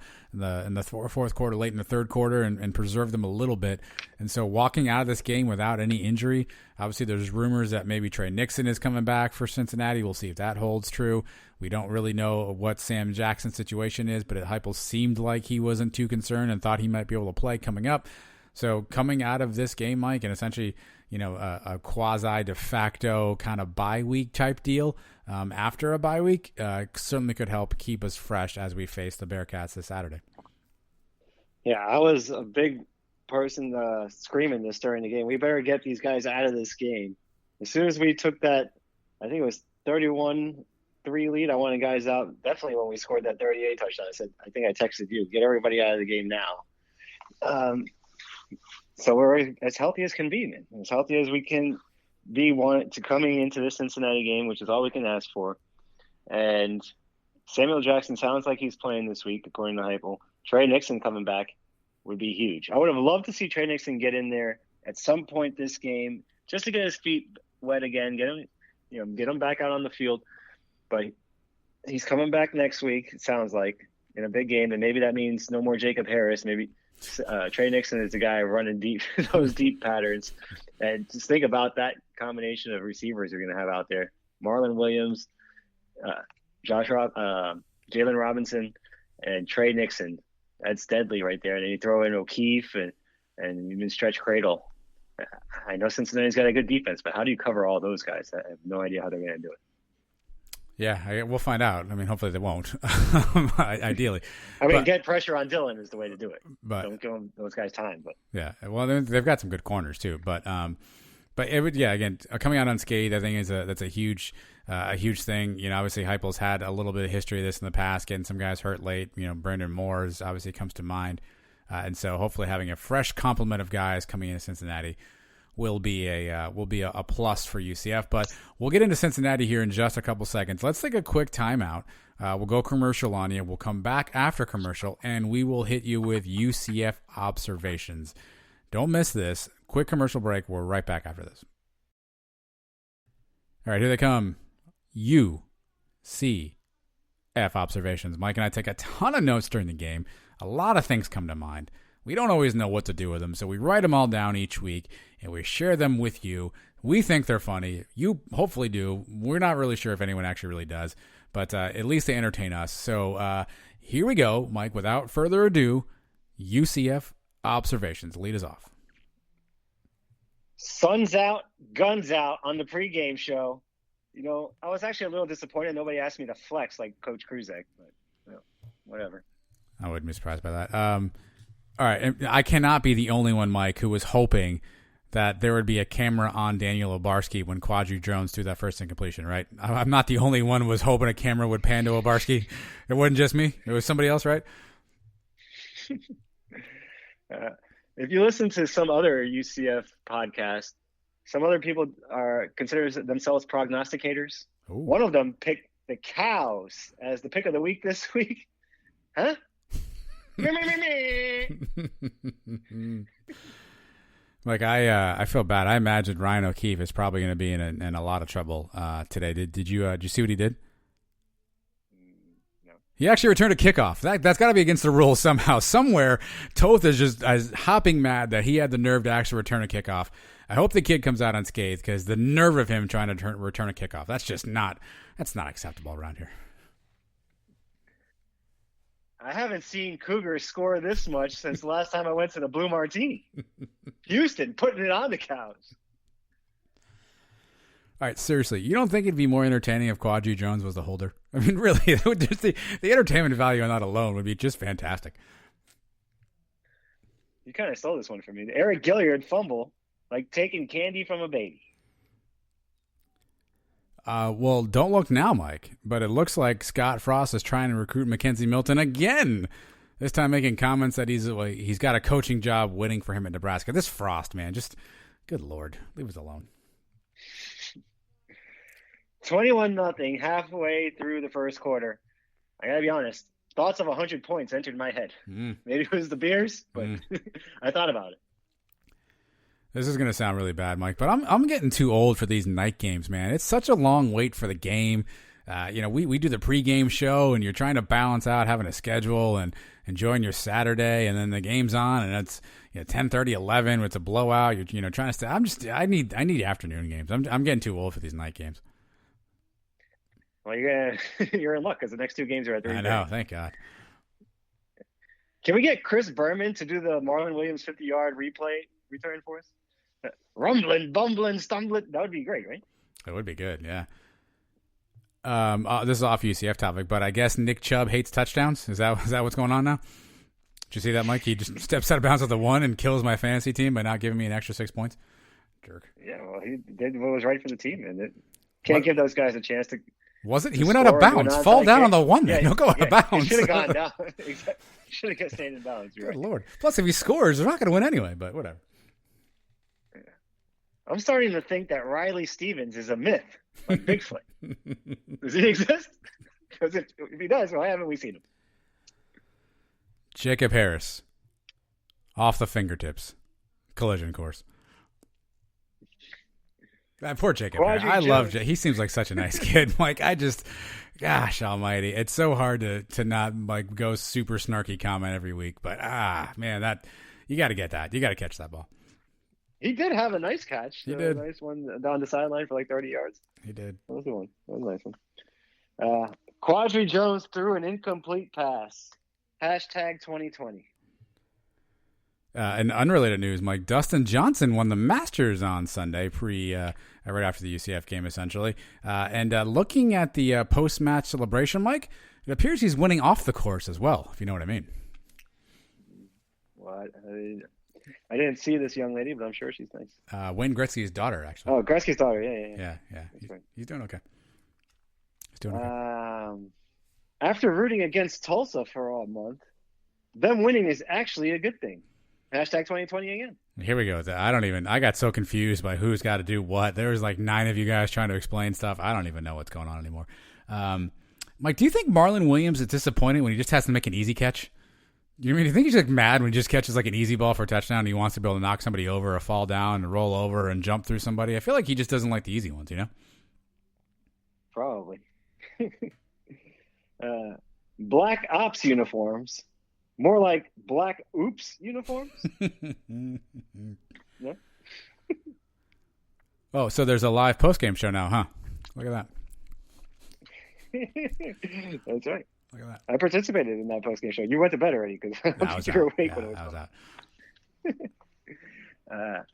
fourth quarter, late in the third quarter, and preserved them a little bit. And so walking out of this game without any injury, obviously there's rumors that maybe Trey Nixon is coming back for Cincinnati. We'll see if that holds true. We don't really know what Sam Jackson's situation is, but Heupel seemed like he wasn't too concerned and thought he might be able to play coming up. So coming out of this game, Mike, and essentially, a quasi de facto kind of bye week type deal after a bye week certainly could help keep us fresh as we face the Bearcats this Saturday. Yeah, I was a big person screaming this during the game. We better get these guys out of this game. As soon as we took that, I think it was 31-3 lead, I wanted guys out. Definitely when we scored that 38 touchdown, I think I texted you, get everybody out of the game now. So we're as healthy as can be, man. As healthy as we can be coming into this Cincinnati game, which is all we can ask for. And Samuel Jackson sounds like he's playing this week, according to Heupel. Trey Nixon coming back would be huge. I would have loved to see Trey Nixon get in there at some point this game just to get his feet wet again, get him back out on the field. But he's coming back next week, it sounds like, in a big game, and maybe that means no more Jacob Harris. Maybe Trey Nixon is the guy running deep, those deep patterns. And just think about that combination of receivers you're going to have out there. Marlon Williams, Jalen Robinson, and Trey Nixon. That's deadly right there. And then you throw in O'Keefe and even Stretch Cradle. I know Cincinnati's got a good defense, but how do you cover all those guys? I have no idea how they're going to do it. Yeah, we'll find out. I mean, hopefully they won't. Ideally, get pressure on Dylan is the way to do it. But don't give those guys time. But yeah, well, they've got some good corners too. But it would, again, coming out unscathed, I think that's a huge thing. Obviously Heupel's had a little bit of history of this in the past, getting some guys hurt late. Brandon Moores obviously comes to mind, and so hopefully having a fresh complement of guys coming into Cincinnati will be a plus for UCF. But we'll get into Cincinnati here in just a couple seconds. Let's take a quick timeout. We'll go commercial on you. We'll come back after commercial, and we will hit you with UCF Observations. Don't miss this. Quick commercial break. We're right back after this. All right, here they come. UCF Observations. Mike and I take a ton of notes during the game. A lot of things come to mind. We don't always know what to do with them, so we write them all down each week, and we share them with you. We think they're funny. You hopefully do. We're not really sure if anyone actually really does, but at least they entertain us. So here we go, Mike. Without further ado, UCF Observations. Lead us off. Sun's out, guns out on the pregame show. I was actually a little disappointed. Nobody asked me to flex like Coach Kruzek, but whatever. I wouldn't be surprised by that. All right, I cannot be the only one, Mike, who was hoping that there would be a camera on Daniel Obarski when Quadri Jones threw that first incompletion, right? I'm not the only one who was hoping a camera would pan to Obarski. It wasn't just me. It was somebody else, right? If you listen to some other UCF podcast, some other people consider themselves prognosticators. Ooh. One of them picked the Cows as the pick of the week this week. Huh? Like I feel bad. I imagine Ryan O'Keefe is probably going to be in a lot of trouble today. Did you see what he did? No. He actually returned a kickoff. That's got to be against the rules somehow. Somewhere, Toth is just hopping mad that he had the nerve to actually return a kickoff. I hope the kid comes out unscathed because the nerve of him trying to return a kickoff. That's not acceptable around here. I haven't seen Cougars score this much since the last time I went to the Blue Martini. Houston putting it on the Cows. All right, seriously, you don't think it'd be more entertaining if Quadri Jones was the holder? I mean, really, it would just the entertainment value on that alone would be just fantastic. You kind of stole this one from me. Eric Gilliard fumble, like taking candy from a baby. Well, don't look now, Mike, but it looks like Scott Frost is trying to recruit Mackenzie Milton again. This time making comments that he's got a coaching job waiting for him at Nebraska. This Frost, man, just good Lord, leave us alone. 21-0, halfway through the first quarter. I gotta be honest. Thoughts of 100 points entered my head. Maybe it was the beers, but I thought about it. This is gonna sound really bad, Mike, but I'm getting too old for these night games, man. It's such a long wait for the game. We do the pregame show, and you're trying to balance out having a schedule and enjoying your Saturday, and then the game's on, and it's 10:30, 11. It's a blowout. You're trying to stay. I need afternoon games. I'm getting too old for these night games. Well, you're in luck because the next two games are at 3:30. I know. Thank God. Can we get Chris Berman to do the Marlon Williams 50-yard return for us? Rumbling, bumbling, stumbling. That would be great, right? That would be good. Yeah. This is off UCF topic, but I guess Nick Chubb hates touchdowns. Is that what's going on now? Did you see that, Mike? He just steps out of bounds with the one and kills my fantasy team by not giving me an extra 6 points. Jerk. Yeah, well, he did what was right for the team, and can't give those guys a chance to. Was it? He went out of bounds. Fall down on the one. Yeah, don't go out of bounds. He should have gone down. Should have stayed in bounds. Good right. Lord. Plus, if he scores, they're not going to win anyway. But whatever. Yeah. I'm starting to think that Riley Stevens is a myth, like Bigfoot. Does he exist? Because if he does, why haven't we seen him? Jacob Harris, off the fingertips, collision course. Poor Jacob. I love Jake. He seems like such a nice kid. Like, gosh almighty. It's so hard to not like go super snarky comment every week. But, man, that you got to get that. You got to catch that ball. He did have a nice catch. He did. A nice one down the sideline for like 30 yards. He did. That was the one. That was a nice one. Quadri Jones threw an incomplete pass. Hashtag 2020. In unrelated news, Mike, Dustin Johnson won the Masters on Sunday, right after the UCF game, essentially. And looking at the post-match celebration, Mike, it appears he's winning off the course as well, if you know what I mean. Well, I didn't see this young lady, but I'm sure she's nice. Wayne Gretzky's daughter, actually. Oh, Gretzky's daughter, yeah. He's doing okay. He's doing okay. After rooting against Tulsa for a month, them winning is actually a good thing. Hashtag 2020 again. Here we go. I got so confused by who's got to do what. There was like 9 of you guys trying to explain stuff. I don't even know what's going on anymore. Mike, do you think Marlon Williams is disappointed when he just has to make an easy catch? You think he's like mad when he just catches like an easy ball for a touchdown and he wants to be able to knock somebody over or fall down and roll over and jump through somebody? I feel like he just doesn't like the easy ones, Probably. Black Ops uniforms. More like Black Oops uniforms? Yeah. Oh, so there's a live postgame show now, huh? Look at that. That's right. Look at that. I participated in that postgame show. You went to bed already because I was awake when it was out.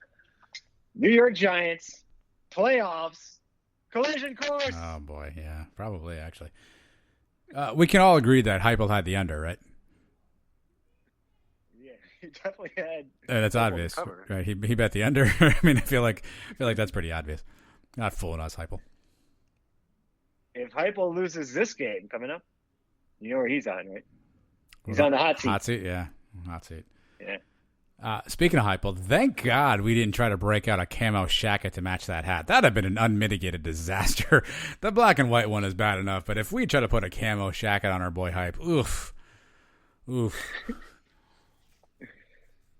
New York Giants, playoffs, collision course. Oh, boy. Yeah, probably, actually. We can all agree that Heupel had the under, right? He definitely had. That's obvious, right? He bet the under. I mean, I feel like that's pretty obvious. Not fooling us, Heupel. If Heupel loses this game coming up, you know where he's on, right? He's on the hot seat. Hot seat, yeah, hot seat. Yeah. Speaking of Heupel, thank God we didn't try to break out a camo shacket to match that hat. That'd have been an unmitigated disaster. The black and white one is bad enough, but if we try to put a camo shacket on our boy Hype, oof.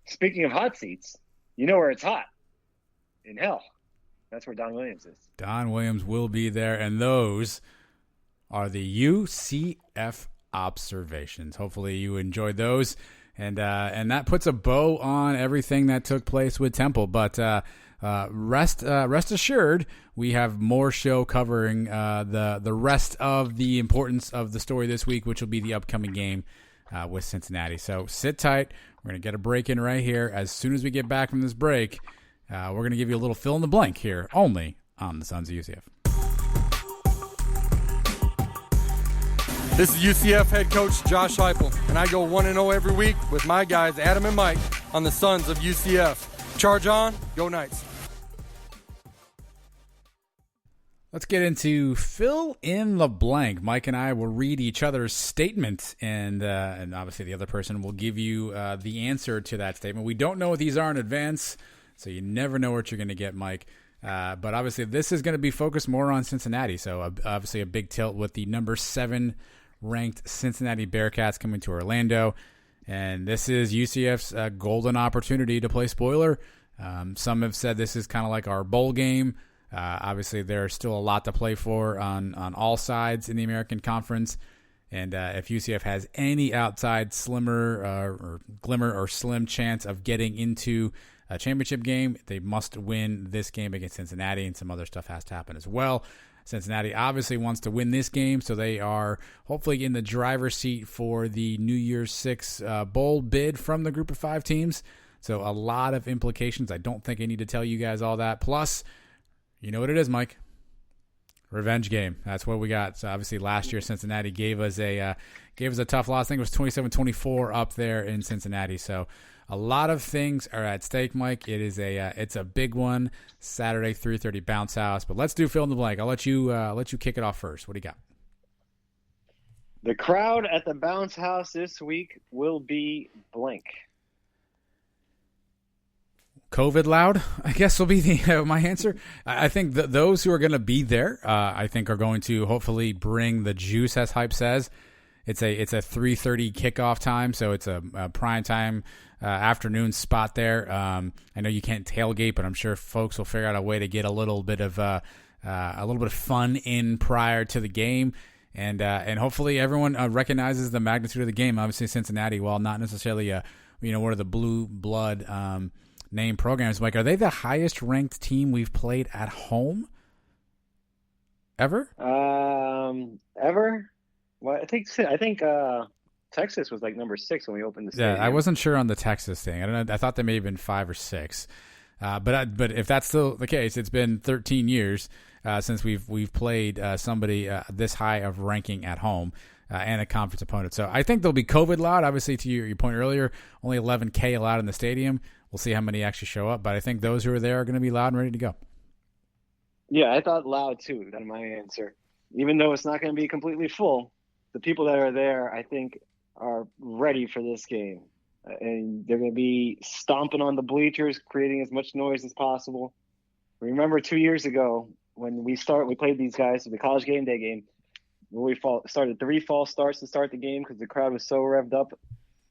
Speaking of hot seats, you know where it's hot? In hell. That's where Don Williams is. Don Williams will be there, and those are the UCF Observations. Hopefully you enjoyed those, and that puts a bow on everything that took place with Temple. But rest assured, we have more show covering the rest of the importance of the story this week, which will be the upcoming game with Cincinnati. So sit tight. We're going to get a break in right here. As soon as we get back from this break, we're going to give you a little fill in the blank here, only on the Sons of UCF. This is UCF head coach Josh Heupel, and I go 1-0 every week with my guys Adam and Mike on the Sons of UCF. Charge on, go Knights. Let's get into fill in the blank. Mike and I will read each other's statement, and obviously the other person will give you the answer to that statement. We don't know what these are in advance, so you never know what you're going to get, Mike. But obviously this is going to be focused more on Cincinnati, so obviously a big tilt with the number 7 ranked Cincinnati Bearcats coming to Orlando. And this is UCF's golden opportunity to play spoiler. Some have said this is kind of like our bowl game. Obviously, there's still a lot to play for on all sides in the American Conference. And if UCF has any outside slimmer or glimmer or slim chance of getting into a championship game, they must win this game against Cincinnati, and some other stuff has to happen as well. Cincinnati obviously wants to win this game, so they are hopefully in the driver's seat for the New Year's 6 bowl bid from the group of 5 teams. So a lot of implications. I don't think I need to tell you guys all that. Plus, you know what it is, Mike. Revenge game. That's what we got. So obviously last year Cincinnati gave us a tough loss. I think it was 27-24 up there in Cincinnati. So a lot of things are at stake, Mike. It's a big one. Saturday 3:30 bounce house. But let's do fill in the blank. I'll let you kick it off first. What do you got? The crowd at the bounce house this week will be blank. COVID loud, I guess, will be my answer. I think those who are going to be there, I think, are going to hopefully bring the juice, as Hype says. It's a 3:30 kickoff time, so it's a prime time afternoon spot there. I know you can't tailgate, but I'm sure folks will figure out a way to get a little bit of fun in prior to the game, and hopefully everyone recognizes the magnitude of the game. Obviously, Cincinnati, while not necessarily one of the blue blood name programs, Mike, are they the highest ranked team we've played at home ever? Ever? Well, I think Texas was like number 6 when we opened the stadium. Yeah, I wasn't sure on the Texas thing. I don't know. I thought they may have been 5 or 6. But if that's still the case, it's been 13 years since we've played somebody this high of ranking at home and a conference opponent. So I think they'll be COVID loud. Obviously, to your point earlier, only 11K allowed in the stadium. We'll see how many actually show up. But I think those who are there are going to be loud and ready to go. Yeah, I thought loud too. That's my answer. Even though it's not going to be completely full, the people that are there, I think, are ready for this game. And they're going to be stomping on the bleachers, creating as much noise as possible. Remember 2 years ago when we played these guys for the college game day game, where we started 3 false starts to start the game because the crowd was so revved up,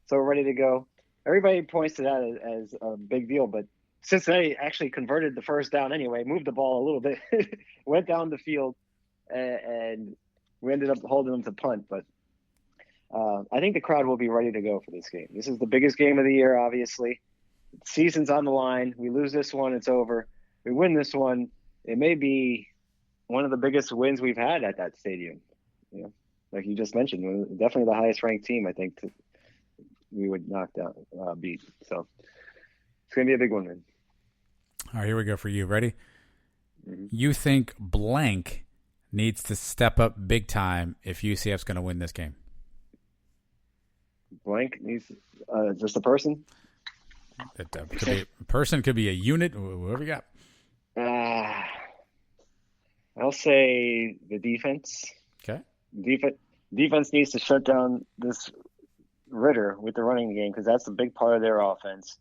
so ready to go. Everybody points to that as a big deal, but Cincinnati actually converted the first down anyway, moved the ball a little bit, went down the field, and we ended up holding them to punt. But I think the crowd will be ready to go for this game. This is the biggest game of the year, obviously. Season's on the line. We lose this one, it's over. We win this one, it may be one of the biggest wins we've had at that stadium. You know, like you just mentioned, definitely the highest ranked team, I think, we would knock down, beat. So it's going to be a big one, man. All right, here we go for you. Ready? Mm-hmm. You think blank needs to step up big time if UCF's going to win this game? Blank needs just a person? It could be a person, could be a unit, whoever you got. I'll say the defense. Okay. Defense needs to shut down this Ritter with the running game because that's a big part of their offense.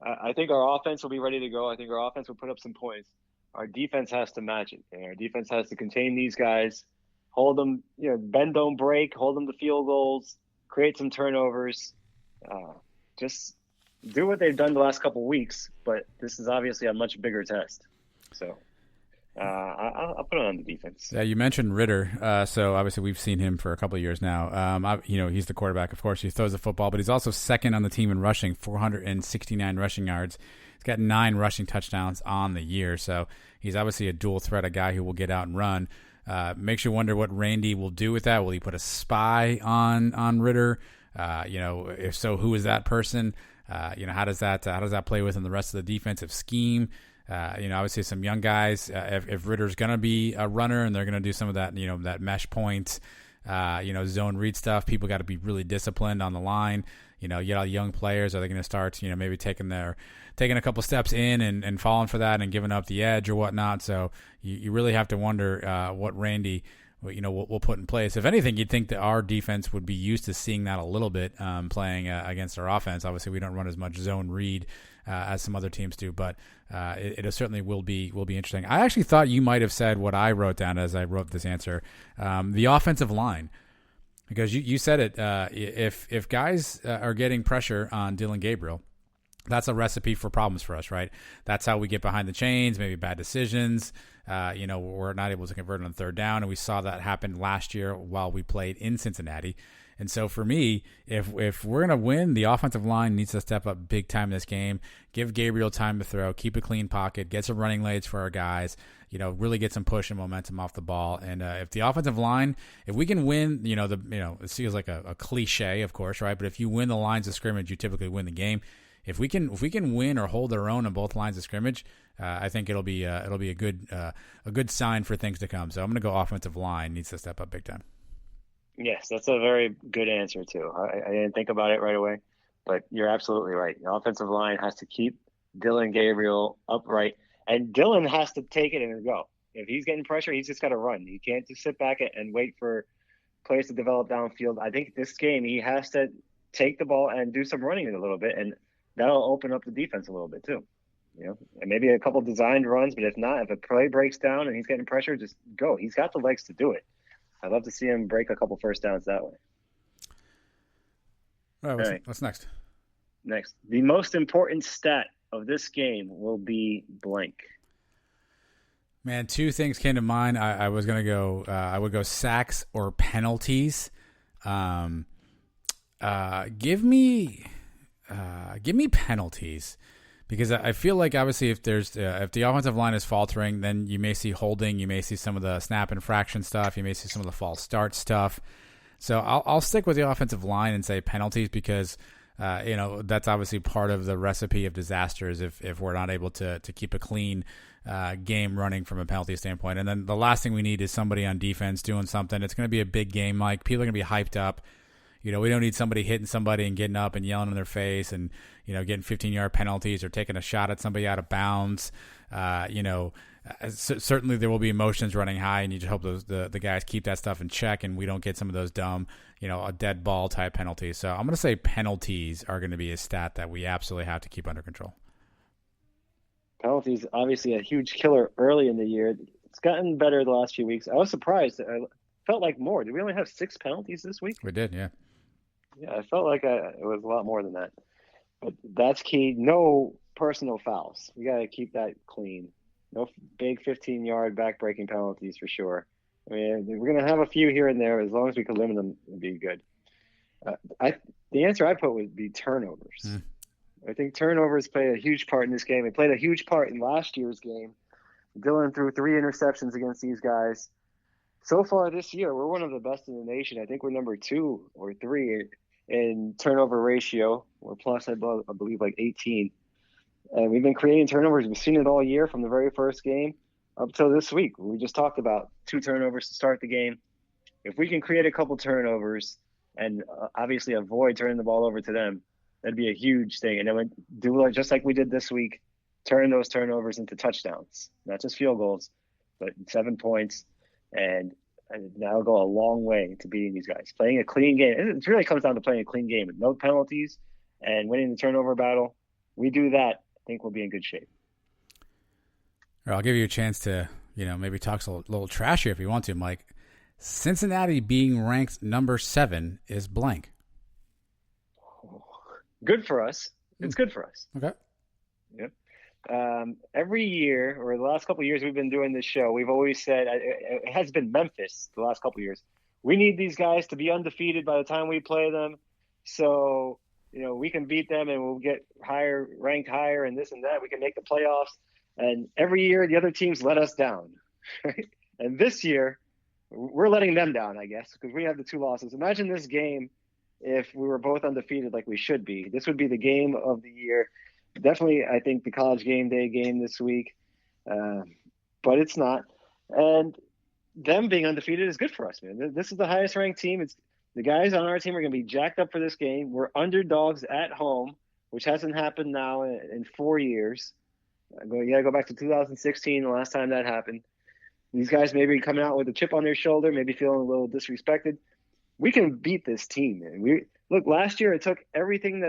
I think our offense will be ready to go. I think our offense will put up some points. Our defense has to match it. And our defense has to contain these guys, hold them, bend, don't break, hold them to field goals, create some turnovers. Just do what they've done the last couple of weeks, but this is obviously a much bigger test. So I'll put it on the defense. Yeah, you mentioned Ritter. So obviously we've seen him for a couple of years now. He's the quarterback, of course. He throws the football, but he's also second on the team in rushing, 469 rushing yards. He's got 9 rushing touchdowns on the year. So he's obviously a dual threat, a guy who will get out and run. Makes you wonder what Randy will do with that. Will he put a spy on Ritter? If so, who is that person? How does that play within the rest of the defensive scheme? Obviously some young guys. If Ritter's going to be a runner and they're going to do some of that, that mesh points, zone read stuff, people got to be really disciplined on the line. You get all young players. Are they going to start, maybe taking a couple steps in and falling for that and giving up the edge or whatnot? So you really have to wonder what Randy, will put in place. If anything, you'd think that our defense would be used to seeing that a little bit playing against our offense. Obviously, we don't run as much zone read as some other teams do, but it certainly will be interesting. I actually thought you might have said what I wrote down as I wrote this answer, the offensive line. Because you said it, if guys are getting pressure on Dylan Gabriel, that's a recipe for problems for us, right? That's how we get behind the chains, maybe bad decisions. We're not able to convert on third down, and we saw that happen last year while we played in Cincinnati. And so for me, if we're going to win, the offensive line needs to step up big time in this game, give Gabriel time to throw, keep a clean pocket, get some running lanes for our guys, really get some push and momentum off the ball. And if the offensive line, if we can win, it feels like a cliche, of course, right? But if you win the lines of scrimmage, you typically win the game. If we can win or hold our own on both lines of scrimmage, I think it'll be a good sign for things to come. So I'm going to go offensive line needs to step up big time. Yes, that's a very good answer too. I didn't think about it right away, but you're absolutely right. The offensive line has to keep Dylan Gabriel upright, and Dylan has to take it and go. If he's getting pressure, he's just got to run. He can't just sit back and wait for plays to develop downfield. I think this game he has to take the ball and do some running a little bit, and that'll open up the defense a little bit too. And maybe a couple designed runs, but if not, if a play breaks down and he's getting pressure, just go. He's got the legs to do it. I'd love to see him break a couple first downs that way. All right, what's next? Next. The most important stat of this game will be blank. Man, two things came to mind. I was going to go I would go sacks or penalties. Give me penalties. Because I feel like obviously if the offensive line is faltering, then you may see holding, you may see some of the snap infraction stuff, you may see some of the false start stuff. So I'll stick with the offensive line and say penalties because that's obviously part of the recipe of disasters if we're not able to keep a clean game running from a penalty standpoint. And then the last thing we need is somebody on defense doing something. It's going to be a big game, Mike. People are going to be hyped up. We don't need somebody hitting somebody and getting up and yelling in their face and, getting 15-yard penalties or taking a shot at somebody out of bounds. Certainly there will be emotions running high, and you just hope the guys keep that stuff in check and we don't get some of those dumb, a dead ball type penalties. So I'm going to say penalties are going to be a stat that we absolutely have to keep under control. Penalties, obviously a huge killer early in the year. It's gotten better the last few weeks. I was surprised. I felt like more. Did we only have 6 penalties this week? We did, yeah. Yeah, I felt like it was a lot more than that. But that's key. No personal fouls. We got to keep that clean. No big 15-yard back-breaking penalties for sure. I mean, we're going to have a few here and there. As long as we can limit them, it'd be good. The answer I put would be turnovers. I think turnovers play a huge part in this game. It played a huge part in last year's game. Dylan threw 3 interceptions against these guys. So far this year, we're one of the best in the nation. I think we're number 2 or 3 in turnover ratio. We're plus, I believe, like 18. And we've been creating turnovers. We've seen it all year from the very first game up till this week. We just talked about 2 turnovers to start the game. If we can create a couple turnovers and obviously avoid turning the ball over to them, that'd be a huge thing. And then do it just like we did this week, turn those turnovers into touchdowns, not just field goals, but 7 points. And that'll go a long way to beating these guys. Playing a clean game. It really comes down to playing a clean game with no penalties and winning the turnover battle. We do that, I think we'll be in good shape. I'll give you a chance to, maybe talk a little trash here if you want to, Mike. Cincinnati being ranked number 7 is blank. Good for us. It's good for us. Okay. Yep. Every year, or the last couple of years we've been doing this show, we've always said, it has been Memphis the last couple of years, we need these guys to be undefeated by the time we play them. So, we can beat them and we'll get ranked higher and this and that. We can make the playoffs. And every year the other teams let us down. Right? And this year we're letting them down, I guess, because we have the 2 losses. Imagine this game if we were both undefeated like we should be. This would be the game of the year. Definitely, I think, the College game day game this week. but it's not. And them being undefeated is good for us, man. This is the highest ranked team. It's the guys on our team are going to be jacked up for this game. We're underdogs at home, which hasn't happened now in 4 years. You got to go back to 2016, the last time that happened. These guys may be coming out with a chip on their shoulder, maybe feeling a little disrespected. We can beat this team, man. Look, last year it took everything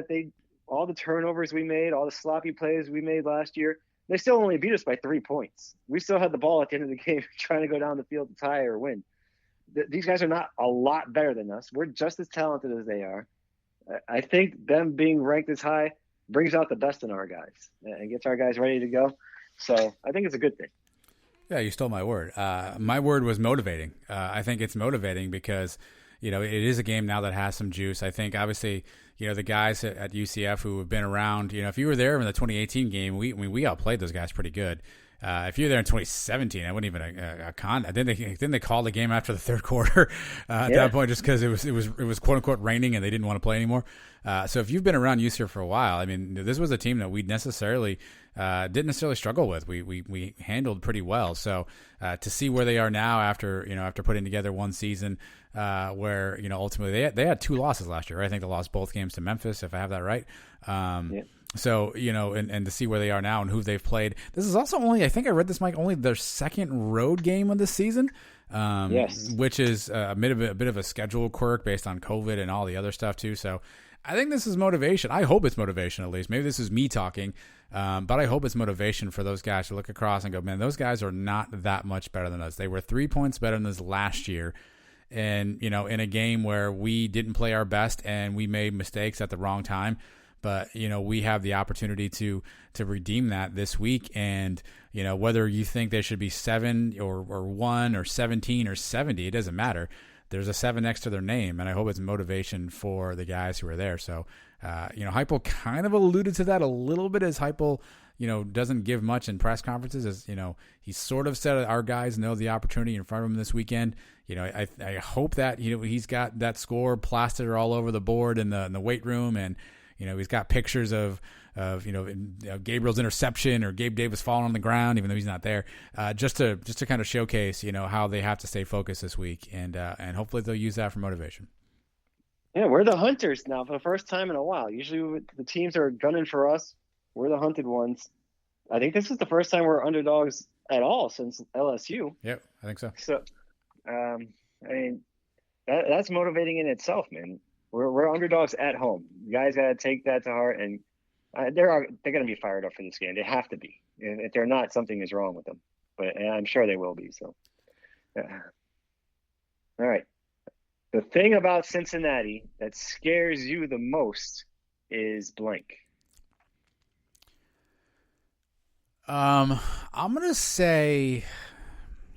all the turnovers we made, all the sloppy plays we made last year. They still only beat us by 3 points. We still had the ball at the end of the game trying to go down the field to tie or win. These guys are not a lot better than us. We're just as talented as they are. I think them being ranked this high brings out the best in our guys and gets our guys ready to go. So I think it's a good thing. Yeah, you stole my word. My word was motivating. I think it's motivating because, it is a game now that has some juice. I think, obviously, the guys at UCF who have been around, if you were there in the 2018 game, we outplayed those guys pretty good. If you were there in 2017, I wouldn't even Didn't they call the game after the third quarter at that point just because it was quote unquote raining and they didn't want to play anymore. So if you've been around UCF for a while, I mean, this was a team that we didn't necessarily struggle with. We handled pretty well. So to see where they are now after putting together one season where ultimately they had 2 losses last year. Right? I think they lost both games to Memphis, if I have that right. So, and to see where they are now and who they've played. This is also only, I think I read this, Mike, only their second road game of the season, yes, which is a bit of a schedule quirk based on COVID and all the other stuff too. So I think this is motivation. I hope it's motivation, at least. Maybe this is me talking, but I hope it's motivation for those guys to look across and go, man, those guys are not that much better than us. They were 3 points better than us last year. And, in a game where we didn't play our best and we made mistakes at the wrong time. But, we have the opportunity to redeem that this week. And, whether you think they should be 7 or 1 or 17 or 70, it doesn't matter. There's a 7 next to their name. And I hope it's motivation for the guys who are there. So, Heupel kind of alluded to that a little bit as Heupel, doesn't give much in press conferences. As, he sort of said our guys know the opportunity in front of them this weekend. I hope that, he's got that score plastered all over the board in the weight room. And, he's got pictures of Gabriel's interception or Gabe Davis falling on the ground, even though he's not there, just to kind of showcase, how they have to stay focused this week. And hopefully they'll use that for motivation. Yeah, we're the hunters now for the first time in a while. Usually the teams are gunning for us. We're the hunted ones. I think this is the first time we're underdogs at all since LSU. Yep, I think so. So, I mean, that's motivating in itself, man. We're underdogs at home. You guys got to take that to heart, and they're going to be fired up for this game. They have to be. If they're not, something is wrong with them. But I'm sure they will be. So, all right. The thing about Cincinnati that scares you the most is blank. I'm going to say,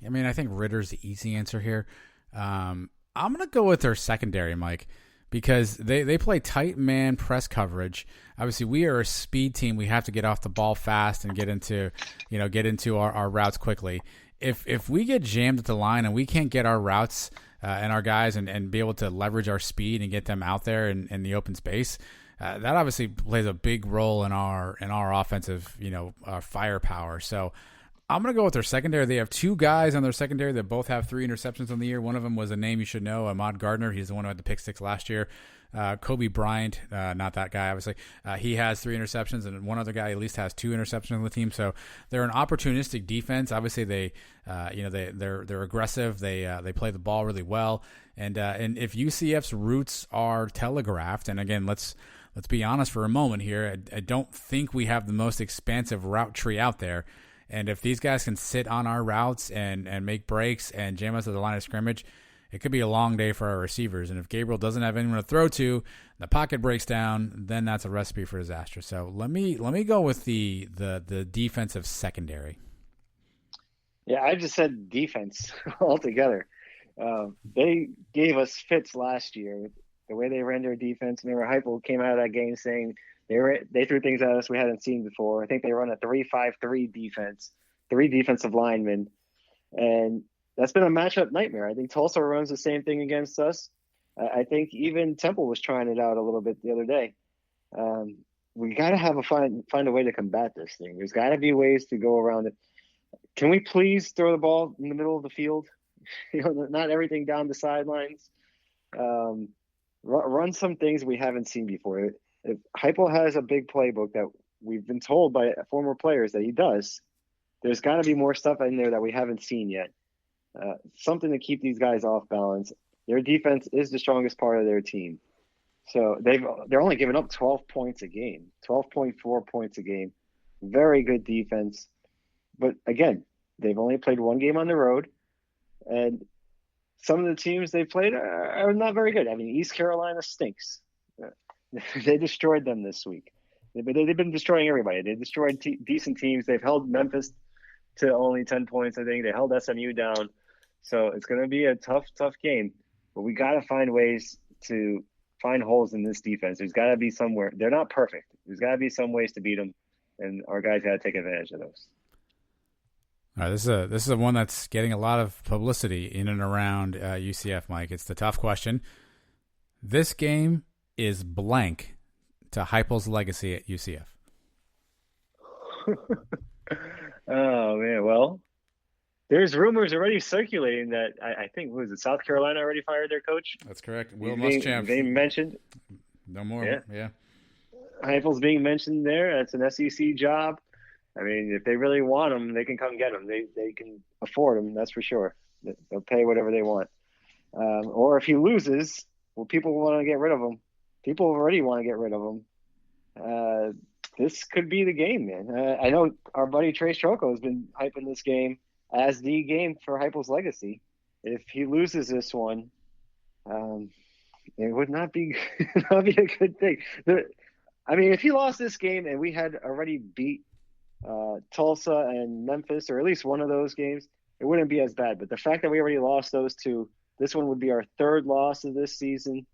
I think Ritter's the easy answer here. I'm going to go with their secondary, Mike, because they play tight man press coverage. Obviously, we are a speed team. We have to get off the ball fast and get into our routes quickly. If we get jammed at the line and we can't get our routes and our guys and be able to leverage our speed and get them out there in the open space, that obviously plays a big role in our offensive, firepower. So I'm going to go with their secondary. They have 2 guys on their secondary that both have 3 interceptions on the year. One of them was a name you should know, Ahmad Gardner. He's the one who had the pick 6 last year. Kobe Bryant, not that guy, obviously. He has 3 interceptions, and one other guy at least has 2 interceptions on the team. So they're an opportunistic defense. Obviously, they're aggressive. They play the ball really well. And if UCF's routes are telegraphed, and again, let's be honest for a moment here. I don't think we have the most expansive route tree out there. And if these guys can sit on our routes and make breaks and jam us at the line of scrimmage, it could be a long day for our receivers. And if Gabriel doesn't have anyone to throw to, the pocket breaks down, then that's a recipe for disaster. So let me go with the defensive secondary. Yeah, I just said defense altogether. They gave us fits last year with the way they ran their defense. Remember, Heupel came out of that game saying they threw things at us we hadn't seen before. I think they run a 3-5-3 defense, 3 defensive linemen, and that's been a matchup nightmare. I think Tulsa runs the same thing against us. I think even Temple was trying it out a little bit the other day. We got to find a way to combat this thing. There's got to be ways to go around it. can we please throw the ball in the middle of the field? Not everything down the sidelines. Run some things we haven't seen before. If Heupel has a big playbook that we've been told by former players that he does, there's got to be more stuff in there that we haven't seen yet. Something to keep these guys off balance. Their defense is the strongest part of their team. So they're only giving up 12 points a game, 12.4 points a game. Very good defense. But again, they've only played one game on the road, and some of the teams they played are not very good. I mean, East Carolina stinks. They destroyed them this week. They've been destroying everybody. They destroyed decent teams. They've held Memphis to only 10 points, I think. They held SMU down. So it's going to be a tough game. But we got to find ways to find holes in this defense. There's got to be somewhere. They're not perfect. There's got to be some ways to beat them, and our guys got to take advantage of those. All right, this is a one that's getting a lot of publicity in and around UCF, Mike. It's the tough question. This game is blank to Heupel's legacy at UCF. Oh, man. Well, there's rumors already circulating that I think, was it South Carolina already fired their coach? That's correct. Will Muschamp. They mentioned. No more. Yeah. Heupel's being mentioned there. That's an SEC job. I mean, if they really want him, they can come get him. They can afford him, that's for sure. They'll pay whatever they want. Or if he loses, well, people want to get rid of him. People already want to get rid of him. This could be the game, man. I know our buddy Trace Trocco has been hyping this game as the game for Heupel's legacy. If he loses this one, it would not be a good thing. I mean, if he lost this game and we had already beat Tulsa and Memphis, or at least one of those games, it wouldn't be as bad. But the fact that we already lost those two, this one would be our third loss of this season,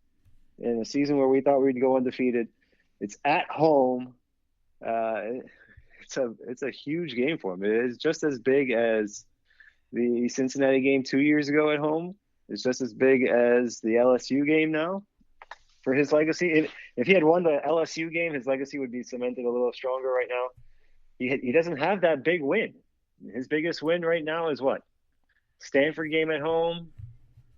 in a season where we thought we'd go undefeated. It's at home. It's a huge game for him. It is just as big as the Cincinnati game 2 years ago at home. It's just as big as the LSU game now for his legacy. If he had won the LSU game, his legacy would be cemented a little stronger right now. He doesn't have that big win. His biggest win right now is what? Stanford game at home,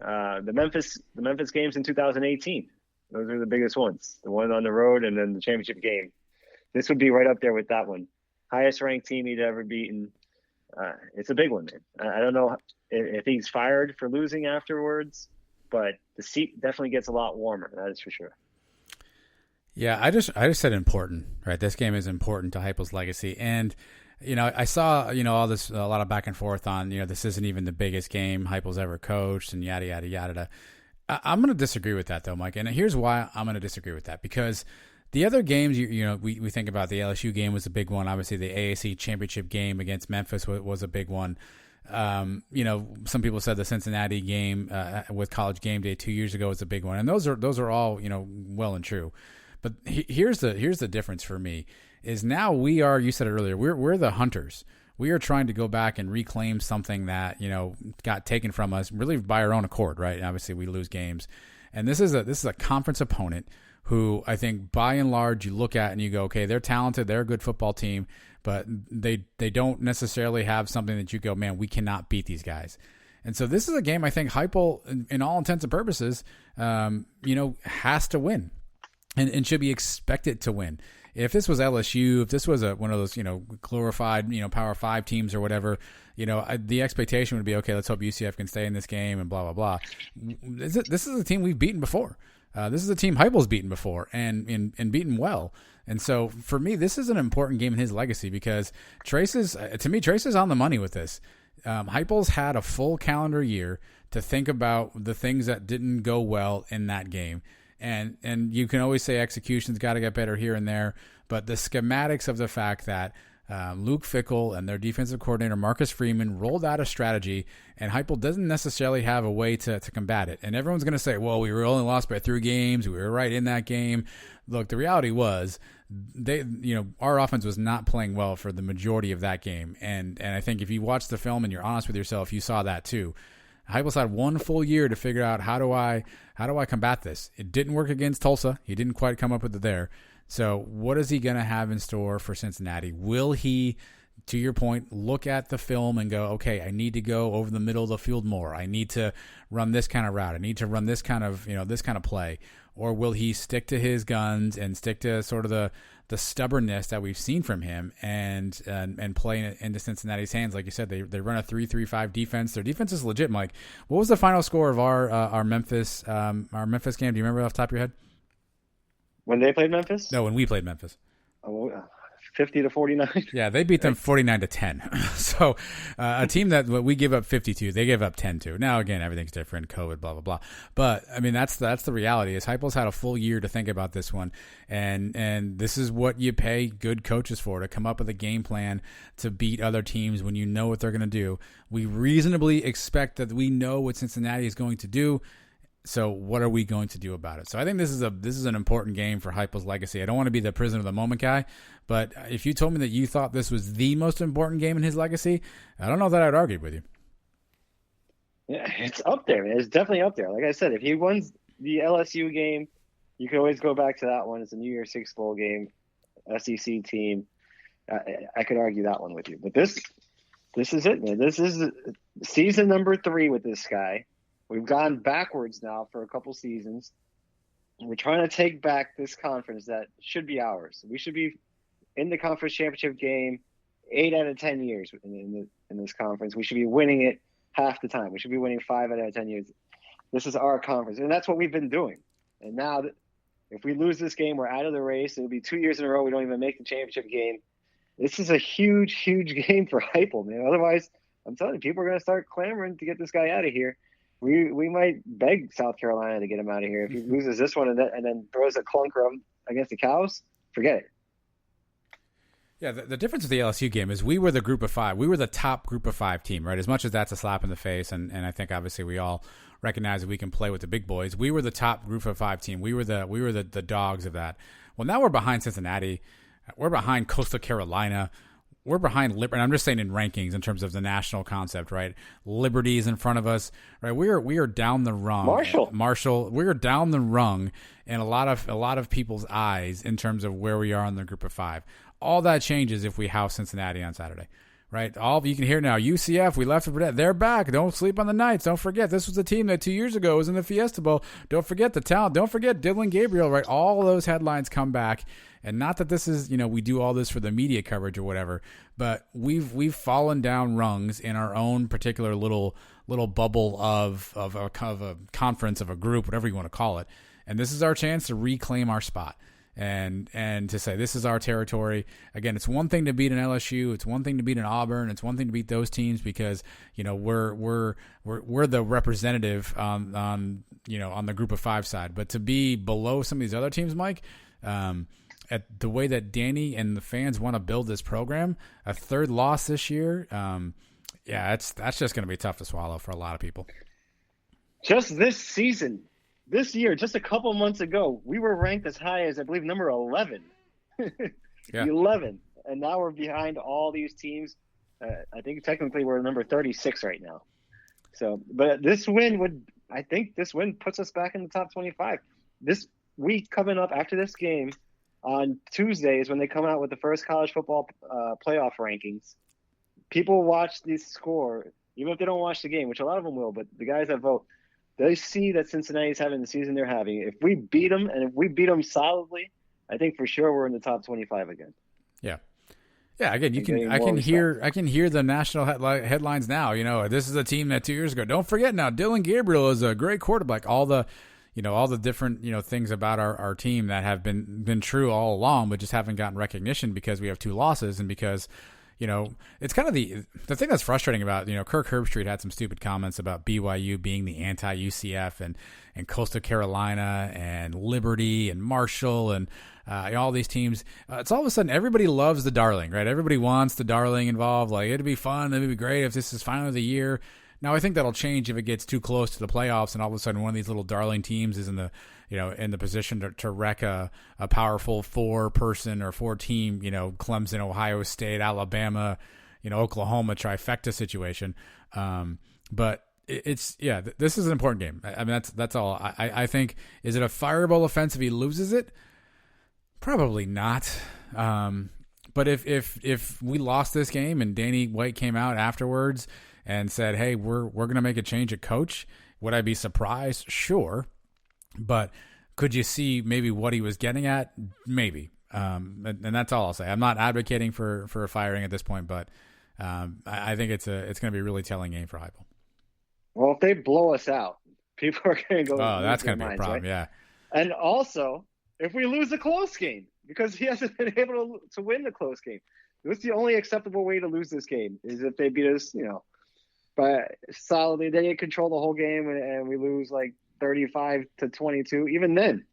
the Memphis games in 2018. Those are the biggest ones. The one on the road and then the championship game. This would be right up there with that one. Highest ranked team he'd ever beaten. It's a big one, man. I don't know if he's fired for losing afterwards, but the seat definitely gets a lot warmer. That is for sure. Yeah, I just said important, right? This game is important to Heupel's legacy. And, I saw, all this, a lot of back and forth on, this isn't even the biggest game Heupel's ever coached and yada, yada, yada. I'm going to disagree with that, though, Mike. And here's why I'm going to disagree with that. Because the other games, we think about the LSU game was a big one. Obviously, the AAC championship game against Memphis was a big one. Some people said the Cincinnati game with College Game Day 2 years ago was a big one. And those are all, well and true. But here's the difference for me is now we are, you said it earlier, we're the hunters. We are trying to go back and reclaim something that, got taken from us really by our own accord, right? And obviously we lose games. And this is a conference opponent who I think by and large you look at and you go, okay, they're talented, they're a good football team, but they don't necessarily have something that you go, man, we cannot beat these guys. And so this is a game I think Heupel, in all intents and purposes, has to win. And should be expected to win. If this was LSU, if this was one of those, glorified, Power 5 teams or whatever, the expectation would be, okay, let's hope UCF can stay in this game and blah, blah, blah. This is a team we've beaten before. This is a team Heupel's beaten before and beaten well. And so for me, this is an important game in his legacy because Trace is on the money with this. Heupel's had a full calendar year to think about the things that didn't go well in that game. And you can always say execution's got to get better here and there, but the schematics of the fact that Luke Fickell and their defensive coordinator Marcus Freeman rolled out a strategy, and Heupel doesn't necessarily have a way to combat it. And everyone's going to say, well, we were only lost by 3 games. We were right in that game. Look, the reality was our offense was not playing well for the majority of that game. And I think if you watch the film and you're honest with yourself, you saw that too. Heupel's had one full year to figure out how do I combat this. It didn't work against Tulsa. He didn't quite come up with it there. So what is he going to have in store for Cincinnati? Will he to your point, look at the film and go, okay, I need to go over the middle of the field more. I need to run this kind of route. I need to run this kind of, this kind of play. Or will he stick to his guns and stick to sort of the stubbornness that we've seen from him and play it into Cincinnati's hands? Like you said, they run a 3-3-5 defense. Their defense is legit, Mike. What was the final score of our Memphis game? Do you remember off the top of your head? When they played Memphis? No, when we played Memphis. 50-49. Yeah, they beat them 49-10. So a team that we give up 52, they give up 10 to. Now again, everything's different, COVID, blah blah blah. But I mean, that's the reality. Is Heupel's had a full year to think about this one, and this is what you pay good coaches for, to come up with a game plan to beat other teams when you know what they're going to do. We reasonably expect that we know what Cincinnati is going to do. So what are we going to do about it? So I think this is an important game for Heupel's legacy. I don't want to be the prisoner of the moment guy, but if you told me that you thought this was the most important game in his legacy, I don't know that I'd argue with you. Yeah, it's up there, man. It's definitely up there. Like I said, if he wins the LSU game, you can always go back to that one. It's a New Year's Six Bowl game, SEC team. I could argue that one with you. But this is it, man. This is season number 3 with this guy. We've gone backwards now for a couple seasons. We're trying to take back this conference that should be ours. We should be in the conference championship game 8 out of 10 years in this conference. We should be winning it half the time. We should be winning 5 out of 10 years. This is our conference, and that's what we've been doing. And now, if we lose this game, we're out of the race. It'll be 2 years in a row we don't even make the championship game. This is a huge, huge game for Heupel, man. Otherwise, I'm telling you, people are going to start clamoring to get this guy out of here. We might beg South Carolina to get him out of here. If he loses this one and then throws a clunker against the Cows, forget it. Yeah, the difference with the LSU game is we were the group of 5. We were the top group of 5 team, right? As much as that's a slap in the face, and I think obviously we all recognize that we can play with the big boys. We were the top group of 5 team. We were the dogs of that. Well, now we're behind Cincinnati. We're behind Coastal Carolina. We're behind Liberty. And I'm just saying in rankings in terms of the national concept, right? Liberty is in front of us, right? We are down the rung. Marshall. We are down the rung in a lot of people's eyes in terms of where we are in the group of 5. All that changes if we house Cincinnati on Saturday, right? All you can hear now, UCF, we left it. They're back. Don't sleep on the Knights. Don't forget, this was the team that 2 years ago was in the Fiesta Bowl. Don't forget the talent. Don't forget Dylan Gabriel, right? All those headlines come back. And not that this is, we do all this for the media coverage or whatever, but we've fallen down rungs in our own particular little bubble of a conference, of a group, whatever you want to call it. And this is our chance to reclaim our spot and to say this is our territory. Again, it's one thing to beat an LSU, it's one thing to beat an Auburn, it's one thing to beat those teams because we're the representative on the group of 5 side. But to be below some of these other teams, Mike. At the way that Danny and the fans want to build this program, a 3rd loss this year, that's just going to be tough to swallow for a lot of people. Just this season, this year, just a couple months ago, we were ranked as high as, I believe, number 11. Yeah. 11. And now we're behind all these teams. I think technically we're number 36 right now. So, but this win puts us back in the top 25. This week coming up after this game, on Tuesdays when they come out with the first college football playoff rankings, people watch this score, even if they don't watch the game, which a lot of them will, but the guys that vote, they see that Cincinnati's having the season they're having. If we beat them, and if we beat them solidly, I think for sure we're in the top 25 again. Yeah. Yeah, again, I can hear the national headlines now. This is a team that 2 years ago. Don't forget now, Dylan Gabriel is a great quarterback. All the different, things about our team that have been true all along, but just haven't gotten recognition because we have 2 losses and because, it's kind of the thing that's frustrating about, Kirk Herbstreit had some stupid comments about BYU being the anti-UCF and Coastal Carolina and Liberty and Marshall and all these teams. It's all of a sudden everybody loves the darling, right? Everybody wants the darling involved. Like, it'd be fun. It'd be great if this is finally the year. Now, I think that'll change if it gets too close to the playoffs and all of a sudden one of these little darling teams is in the position to wreck a powerful 4-person or 4-team, Clemson, Ohio State, Alabama, Oklahoma trifecta situation. But this is an important game. I mean, that's all. I think, is it a fireable offense if he loses it? Probably not. But if we lost this game and Danny White came out afterwards and said, "Hey, we're going to make a change at coach," would I be surprised? Sure. But could you see maybe what he was getting at? Maybe. And that's all I'll say. I'm not advocating for a firing at this point, but I think it's going to be a really telling game for Heupel. Well, if they blow us out, people are going to go. Oh, that's going to be a problem, right? Yeah. And also, if we lose a close game, because he hasn't been able to win the close game, what's the only acceptable way to lose this game is if they beat us, by solidly. They control the whole game, and we lose like 35-22. Even then,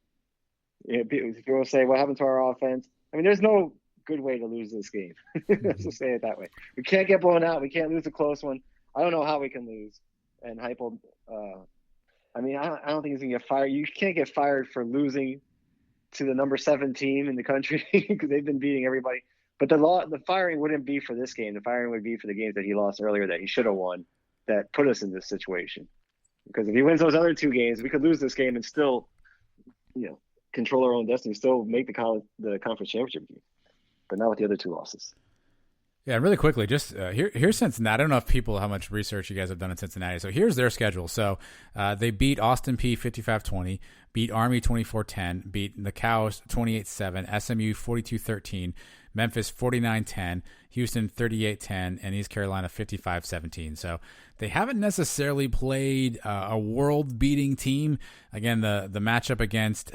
people say, "What happened to our offense?" I mean, there's no good way to lose this game. Let's just say it that way. We can't get blown out. We can't lose a close one. I don't know how we can lose. And Heupel, I don't think he's going to get fired. You can't get fired for losing to the number 7 team in the country because they've been beating everybody. But the firing wouldn't be for this game. The firing would be for the games that he lost earlier that he should have won that put us in this situation. Because if he wins those other 2 games, we could lose this game and still, control our own destiny, still make the conference championship game. But not with the other 2 losses. Yeah, really quickly, just here's Cincinnati. I don't know how much research you guys have done in Cincinnati. So here's their schedule. So they beat Austin Peay 55-20, beat Army 24-10, beat the Cows 28-7, SMU 42-13, Memphis 49-10, Houston 38-10, and East Carolina 55-17. So they haven't necessarily played a world-beating team. Again, the matchup against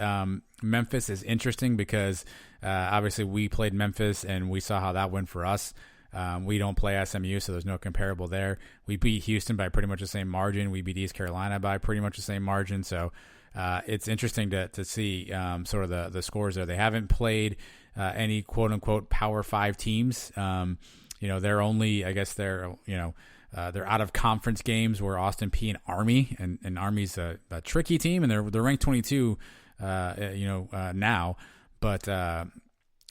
Memphis is interesting because obviously we played Memphis and we saw how that went for us. We don't play SMU, so there's no comparable there. We beat Houston by pretty much the same margin. We beat East Carolina by pretty much the same margin. So it's interesting to see sort of the scores there. They haven't played any quote-unquote Power 5 teams. They're only, I guess they're out of conference games where Austin Peay and Army, and Army's a tricky team, and they're ranked 22 now. But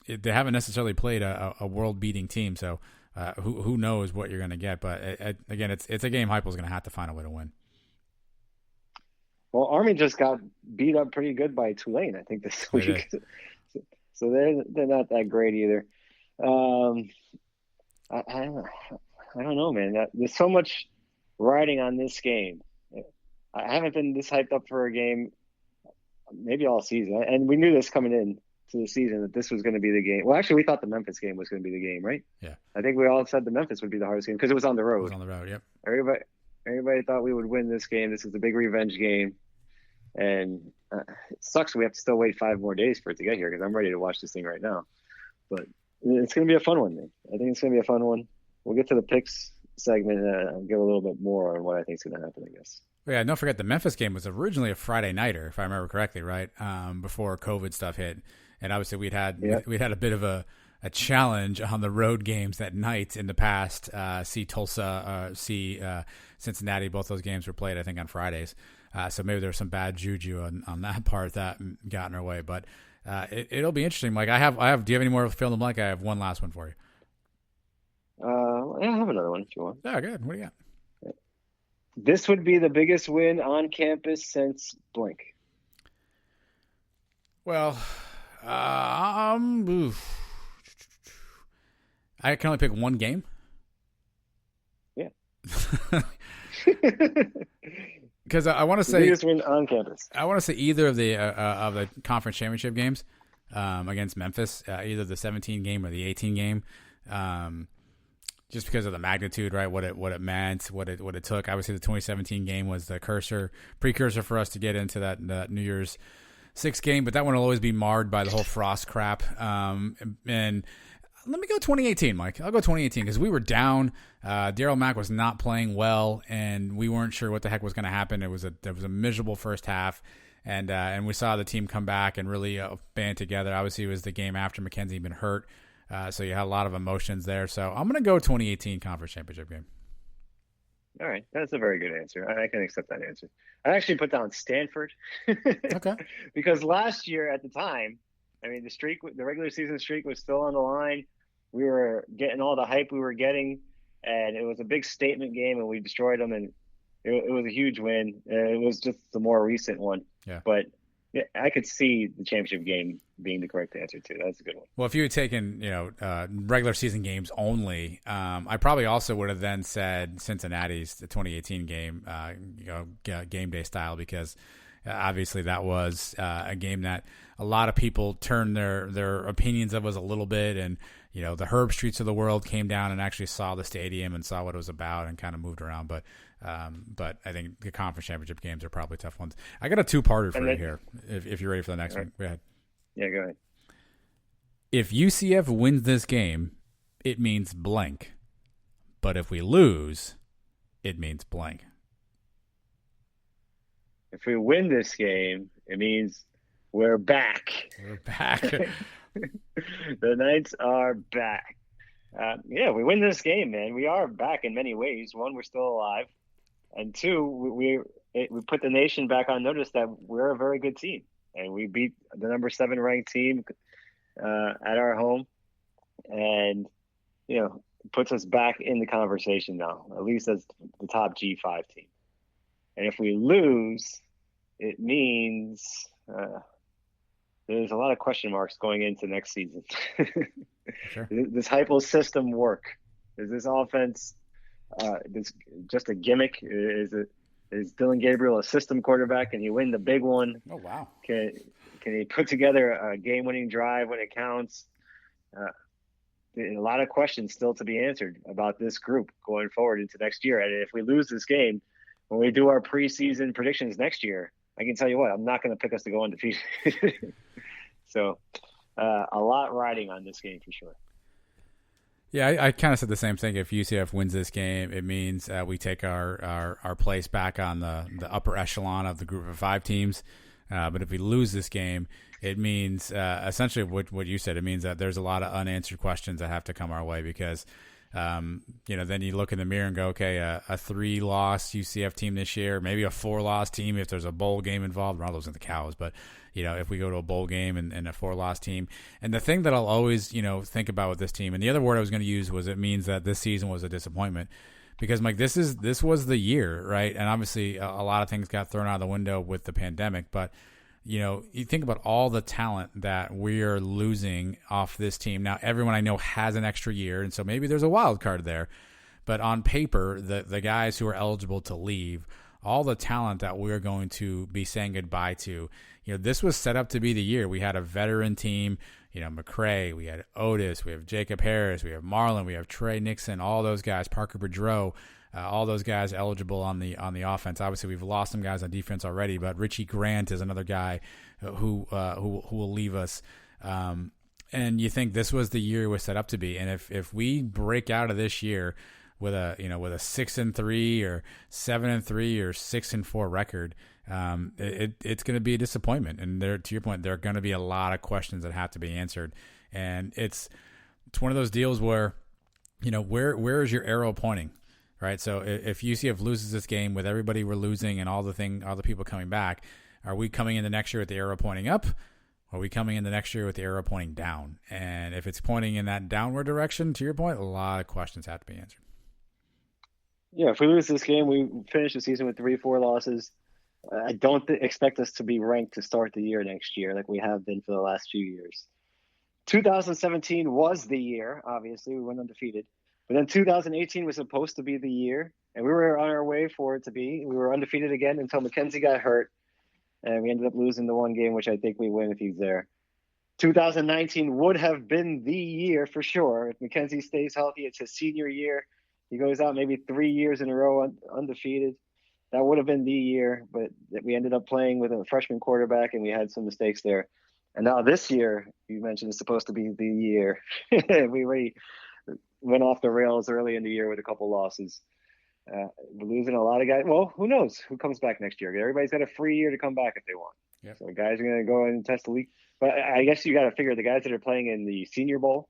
they haven't necessarily played a world-beating team, so who knows what you're going to get. But again, it's a game Heupel's going to have to find a way to win. Well, Army just got beat up pretty good by Tulane, I think, this week. So they're not that great either. I don't know, man. There's so much riding on this game. I haven't been this hyped up for a game maybe all season, and we knew this coming in to the season that this was going to be the game. Well, actually, we thought the Memphis game was going to be the game, right? Yeah. I think we all said the Memphis would be the hardest game because it was on the road. It was on the road, yep. Everybody thought we would win this game. This is the big revenge game. And it sucks we have to still wait 5 more days for it to get here because I'm ready to watch this thing right now. But it's going to be a fun one, man. I think it's going to be a fun one. We'll get to the picks segment and give a little bit more on what I think is going to happen, I guess. Yeah, don't forget the Memphis game was originally a Friday nighter, if I remember correctly, right? Before COVID stuff hit. And obviously we'd had a bit of a challenge on the road games that night in the past. See Tulsa, see Cincinnati. Both those games were played, I think, on Fridays. So maybe there was some bad juju on that part that got in our way. But it'll be interesting. Mike, I have. Do you have any more fill in the blank? I have one last one for you. I have another one if you want. Oh, good. What do you got? This would be the biggest win on campus since blank. Well, I can only pick one game. Yeah. Because I want to say biggest win on campus. I want to say either of the conference championship games against Memphis, either the 17 game or the 18 game. Just because of the magnitude, right? What it meant, what it took. Obviously, the 2017 game was the precursor for us to get into that New Year's 6 game, but that one will always be marred by the whole Frost crap. And let me go 2018, Mike. I'll go 2018 because we were down. Daryl Mack was not playing well, and we weren't sure what the heck was going to happen. There was a miserable first half, and we saw the team come back and really band together. Obviously, it was the game after McKenzie had been hurt. So you had a lot of emotions there. So I'm going to go 2018 conference championship game. All right. That's a very good answer. I can accept that answer. I actually put down Stanford. Okay. Because last year at the time, I mean, the regular season streak was still on the line. We were getting all the hype we were getting, and it was a big statement game, and we destroyed them, and it was a huge win. It was just the more recent one. Yeah. But Yeah, I could see the championship game being the correct answer too. That's a good one. Well, if you had taken, regular season games only, I probably also would have then said Cincinnati's the 2018 game, game day style, because obviously that was a game that a lot of people turned their opinions of us a little bit, and the Herb Streets of the world came down and actually saw the stadium and saw what it was about and kind of moved around. But I think the conference championship games are probably tough ones. I got a two-parter for you here, if you're ready for the next one. Go ahead. Yeah, go ahead. If UCF wins this game, it means blank. But if we lose, it means blank. If we win this game, it means we're back. We're back. The Knights are back. We win this game, man. We are back in many ways. One, we're still alive. And two, we put the nation back on notice that we're a very good team. And we beat the number 7 ranked team at our home. And, puts us back in the conversation now, at least as the top G5 team. And if we lose, it means there's a lot of question marks going into next season. Sure. This Heupel system work? Is this offense just a gimmick? Is Dylan Gabriel a system quarterback? Can he win the big one? Oh, wow. Can he put together a game-winning drive when it counts? A lot of questions still to be answered about this group going forward into next year. And if we lose this game, when we do our preseason predictions next year, I can tell you what, I'm not going to pick us to go undefeated. So a lot riding on this game for sure. Yeah, I kind of said the same thing. If UCF wins this game, it means we take our place back on the upper echelon of the group of 5 teams. But if we lose this game, it means essentially what you said. It means that there's a lot of unanswered questions that have to come our way because, then you look in the mirror and go, okay, a 3-loss UCF team this year, maybe a 4-loss team if there's a bowl game involved. We're all losing the Cows, but if we go to a bowl game and a 4-loss team. And the thing that I'll always, think about with this team, and the other word I was going to use was it means that this season was a disappointment. Because, Mike, this was the year, right? And obviously a lot of things got thrown out of the window with the pandemic. But, you think about all the talent that we are losing off this team. Now, everyone I know has an extra year, and so maybe there's a wild card there. But on paper, the guys who are eligible to leave, all the talent that we're going to be saying goodbye to, this was set up to be the year. We had a veteran team. McCray, we had Otis, we have Jacob Harris, we have Marlon, we have Trey Nixon, all those guys, Parker Boudreaux, all those guys eligible on the offense. Obviously, we've lost some guys on defense already, but Richie Grant is another guy who will leave us. And you think this was the year it was set up to be. And if we break out of this year with a 6-3 or 7-3 or 6-4 record, it's going to be a disappointment. And to your point, there are going to be a lot of questions that have to be answered. And it's one of those deals where, where is your arrow pointing, right? So if UCF loses this game with everybody we're losing and all the people coming back, are we coming in the next year with the arrow pointing up? Or are we coming in the next year with the arrow pointing down? And if it's pointing in that downward direction, to your point, a lot of questions have to be answered. Yeah, if we lose this game, we finish the season with 3-4 losses. I don't expect us to be ranked to start the year next year like we have been for the last few years. 2017 was the year, obviously. We went undefeated. But then 2018 was supposed to be the year, and we were on our way for it to be. We were undefeated again until McKenzie got hurt, and we ended up losing the one game, which I think we win if he's there. 2019 would have been the year for sure. If McKenzie stays healthy, it's his senior year. He goes out maybe 3 years in a row undefeated. That would have been the year, but we ended up playing with a freshman quarterback, and we had some mistakes there. And now this year, you mentioned, is supposed to be the year. We already went off the rails early in the year with a couple losses. We're losing a lot of guys. Well, who knows who comes back next year? Everybody's got a free year to come back if they want. Yep. So guys are going to go and test the league. But I guess you got to figure the guys that are playing in the Senior Bowl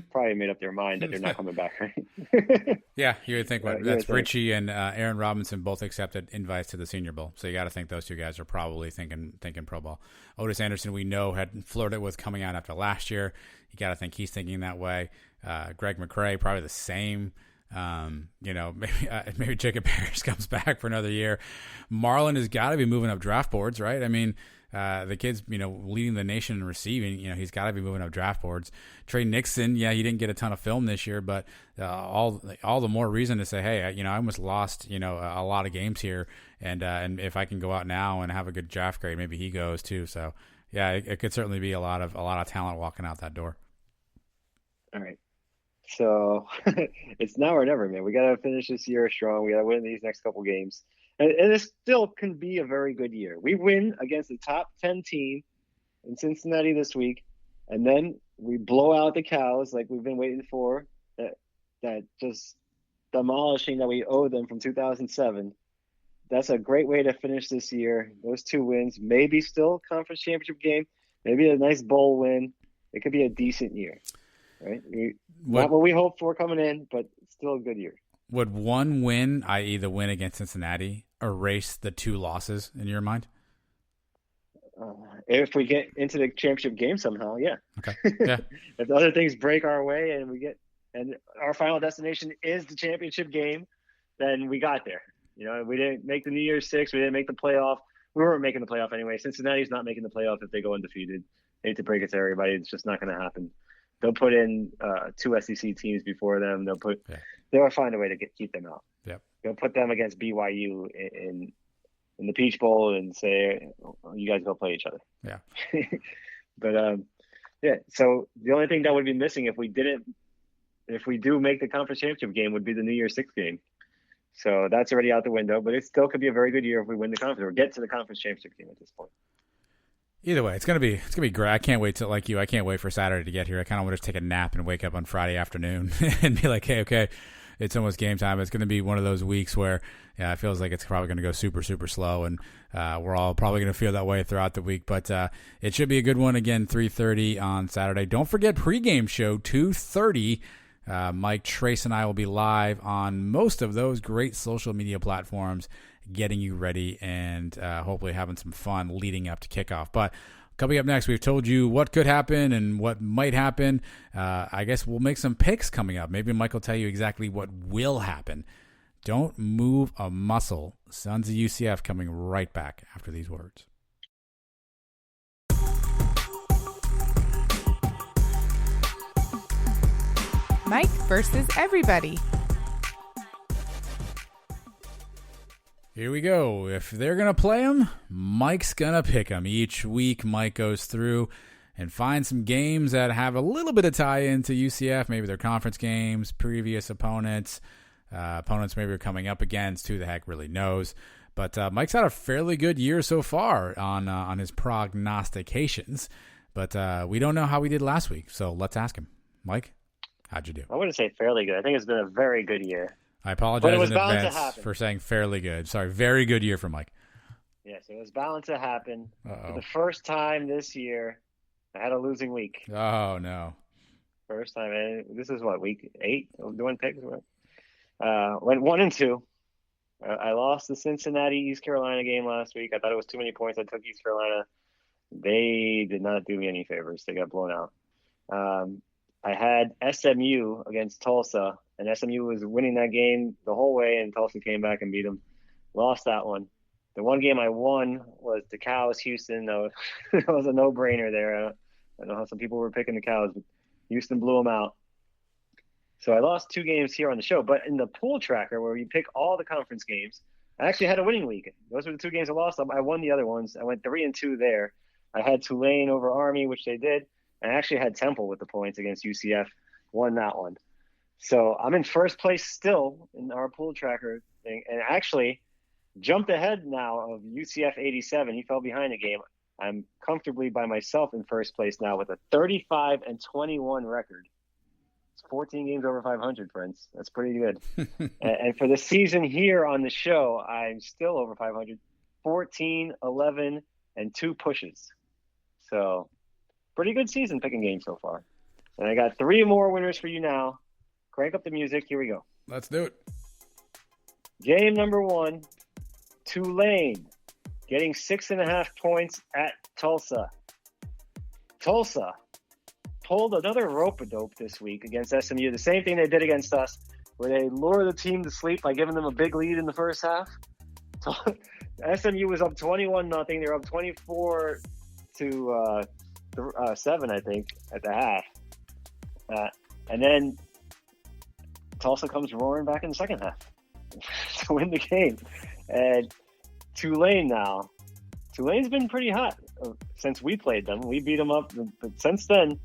probably made up their mind that they're not coming back, right? Yeah, you would think that's Richie and Aaron Robinson both accepted invites to the Senior Bowl. So you got to think those two guys are probably thinking Pro Bowl. Otis Anderson, we know, had flirted with coming out after last year. You got to think he's thinking that way. Greg McCray, probably the same. Maybe Jacob Harris comes back for another year. Marlon has got to be moving up draft boards, right? I mean, the kid's, leading the nation in receiving. He's got to be moving up draft boards. Trey Nixon, he didn't get a ton of film this year, but all the more reason to say, hey, I almost lost, a lot of games here, and if I can go out now and have a good draft grade, maybe he goes too. So yeah, it could certainly be a lot of talent walking out that door. All right. So it's now or never, man. We got to finish this year strong. We got to win these next couple games. And it still can be a very good year. We win against the top 10 team in Cincinnati this week, and then we blow out the Cows like we've been waiting for, that just demolishing that we owe them from 2007. That's a great way to finish this year. Those 2 wins, maybe still conference championship game, maybe a nice bowl win. It could be a decent year. Right? Not what we hoped for coming in, but still a good year. Would one win, i.e. the win against Cincinnati, erase the 2 losses in your mind? If we get into the championship game somehow, yeah. Okay. Yeah. If the other things break our way and our final destination is the championship game, then we got there. We didn't make the New Year's Six. We didn't make the playoff. We weren't making the playoff anyway. Cincinnati's not making the playoff if they go undefeated. I hate to break it to everybody. It's just not going to happen. They'll put in 2 SEC teams before them. They'll find a way to keep them out. Yep. They'll put them against BYU in the Peach Bowl and say, you guys go play each other. Yeah. But yeah. So the only thing that would be missing if we do make the conference championship game would be the New Year's Six game. So that's already out the window. But it still could be a very good year if we win the conference or get to the conference championship game at this point. Either way, it's gonna be great. I can't wait I can't wait for Saturday to get here. I kind of want to just take a nap and wake up on Friday afternoon and be like, hey, okay, it's almost game time. It's gonna be one of those weeks where it feels like it's probably gonna go super, super slow, and we're all probably gonna feel that way throughout the week. But it should be a good one. Again, 3:30 on Saturday. Don't forget pregame show 2:30. Mike, Trace, and I will be live on most of those great social media platforms, getting you ready and hopefully having some fun leading up to kickoff. But coming up next, we've told you what could happen and what might happen. I guess we'll make some picks coming up. Maybe Mike will tell you exactly what will happen. Don't move a muscle. Sons of UCF coming right back after these words. Mike versus everybody. Here we go. If they're going to play them, Mike's going to pick them. Each week, Mike goes through and finds some games that have a little bit of tie-in to UCF, maybe their conference games, previous opponents, opponents maybe are coming up against, who the heck really knows. But Mike's had a fairly good year so far on his prognostications, but we don't know how he did last week, so let's ask him. Mike, how'd you do? I wouldn't say fairly good. I think it's been a very good year. I apologize in advance for saying fairly good. Sorry, very good year for Mike. Yes, it was bound to happen. Uh-oh. For the first time this year, I had a losing week. Oh, no. First time. And this is what, week 8? Doing picks? Went 1-2. I lost the Cincinnati East Carolina game last week. I thought it was too many points. I took East Carolina. They did not do me any favors. They got blown out. I had SMU against Tulsa, and SMU was winning that game the whole way, and Tulsa came back and beat them. Lost that one. The one game I won was the Cows, Houston. That was a no-brainer there. I know how some people were picking the Cows, but Houston blew them out. So I lost 2 games here on the show. But in the pool tracker, where you pick all the conference games, I actually had a winning week. Those were the 2 games I lost. I won the other ones. I went 3-2 there. I had Tulane over Army, which they did. I actually had Temple with the points against UCF. Won that one. So I'm in first place still in our pool tracker thing. And actually jumped ahead now of UCF 87. He fell behind a game. I'm comfortably by myself in first place now with a 35-21 record. It's 14 games over 500, friends. That's pretty good. And for the season here on the show, I'm still over 500. 14, 11, and 2 pushes. So pretty good season picking games so far. And I got 3 more winners for you now. Crank up the music. Here we go. Let's do it. Game number 1, Tulane getting 6.5 points at Tulsa. Tulsa pulled another rope-a-dope this week against SMU. The same thing they did against us, where they lure the team to sleep by giving them a big lead in the first half. SMU was up 21-0. They're up 24 to 7, I think, at the half. And then Tulsa comes roaring back in the second half to win the game. And Tulane's been pretty hot since we played them. We beat them up, but since then,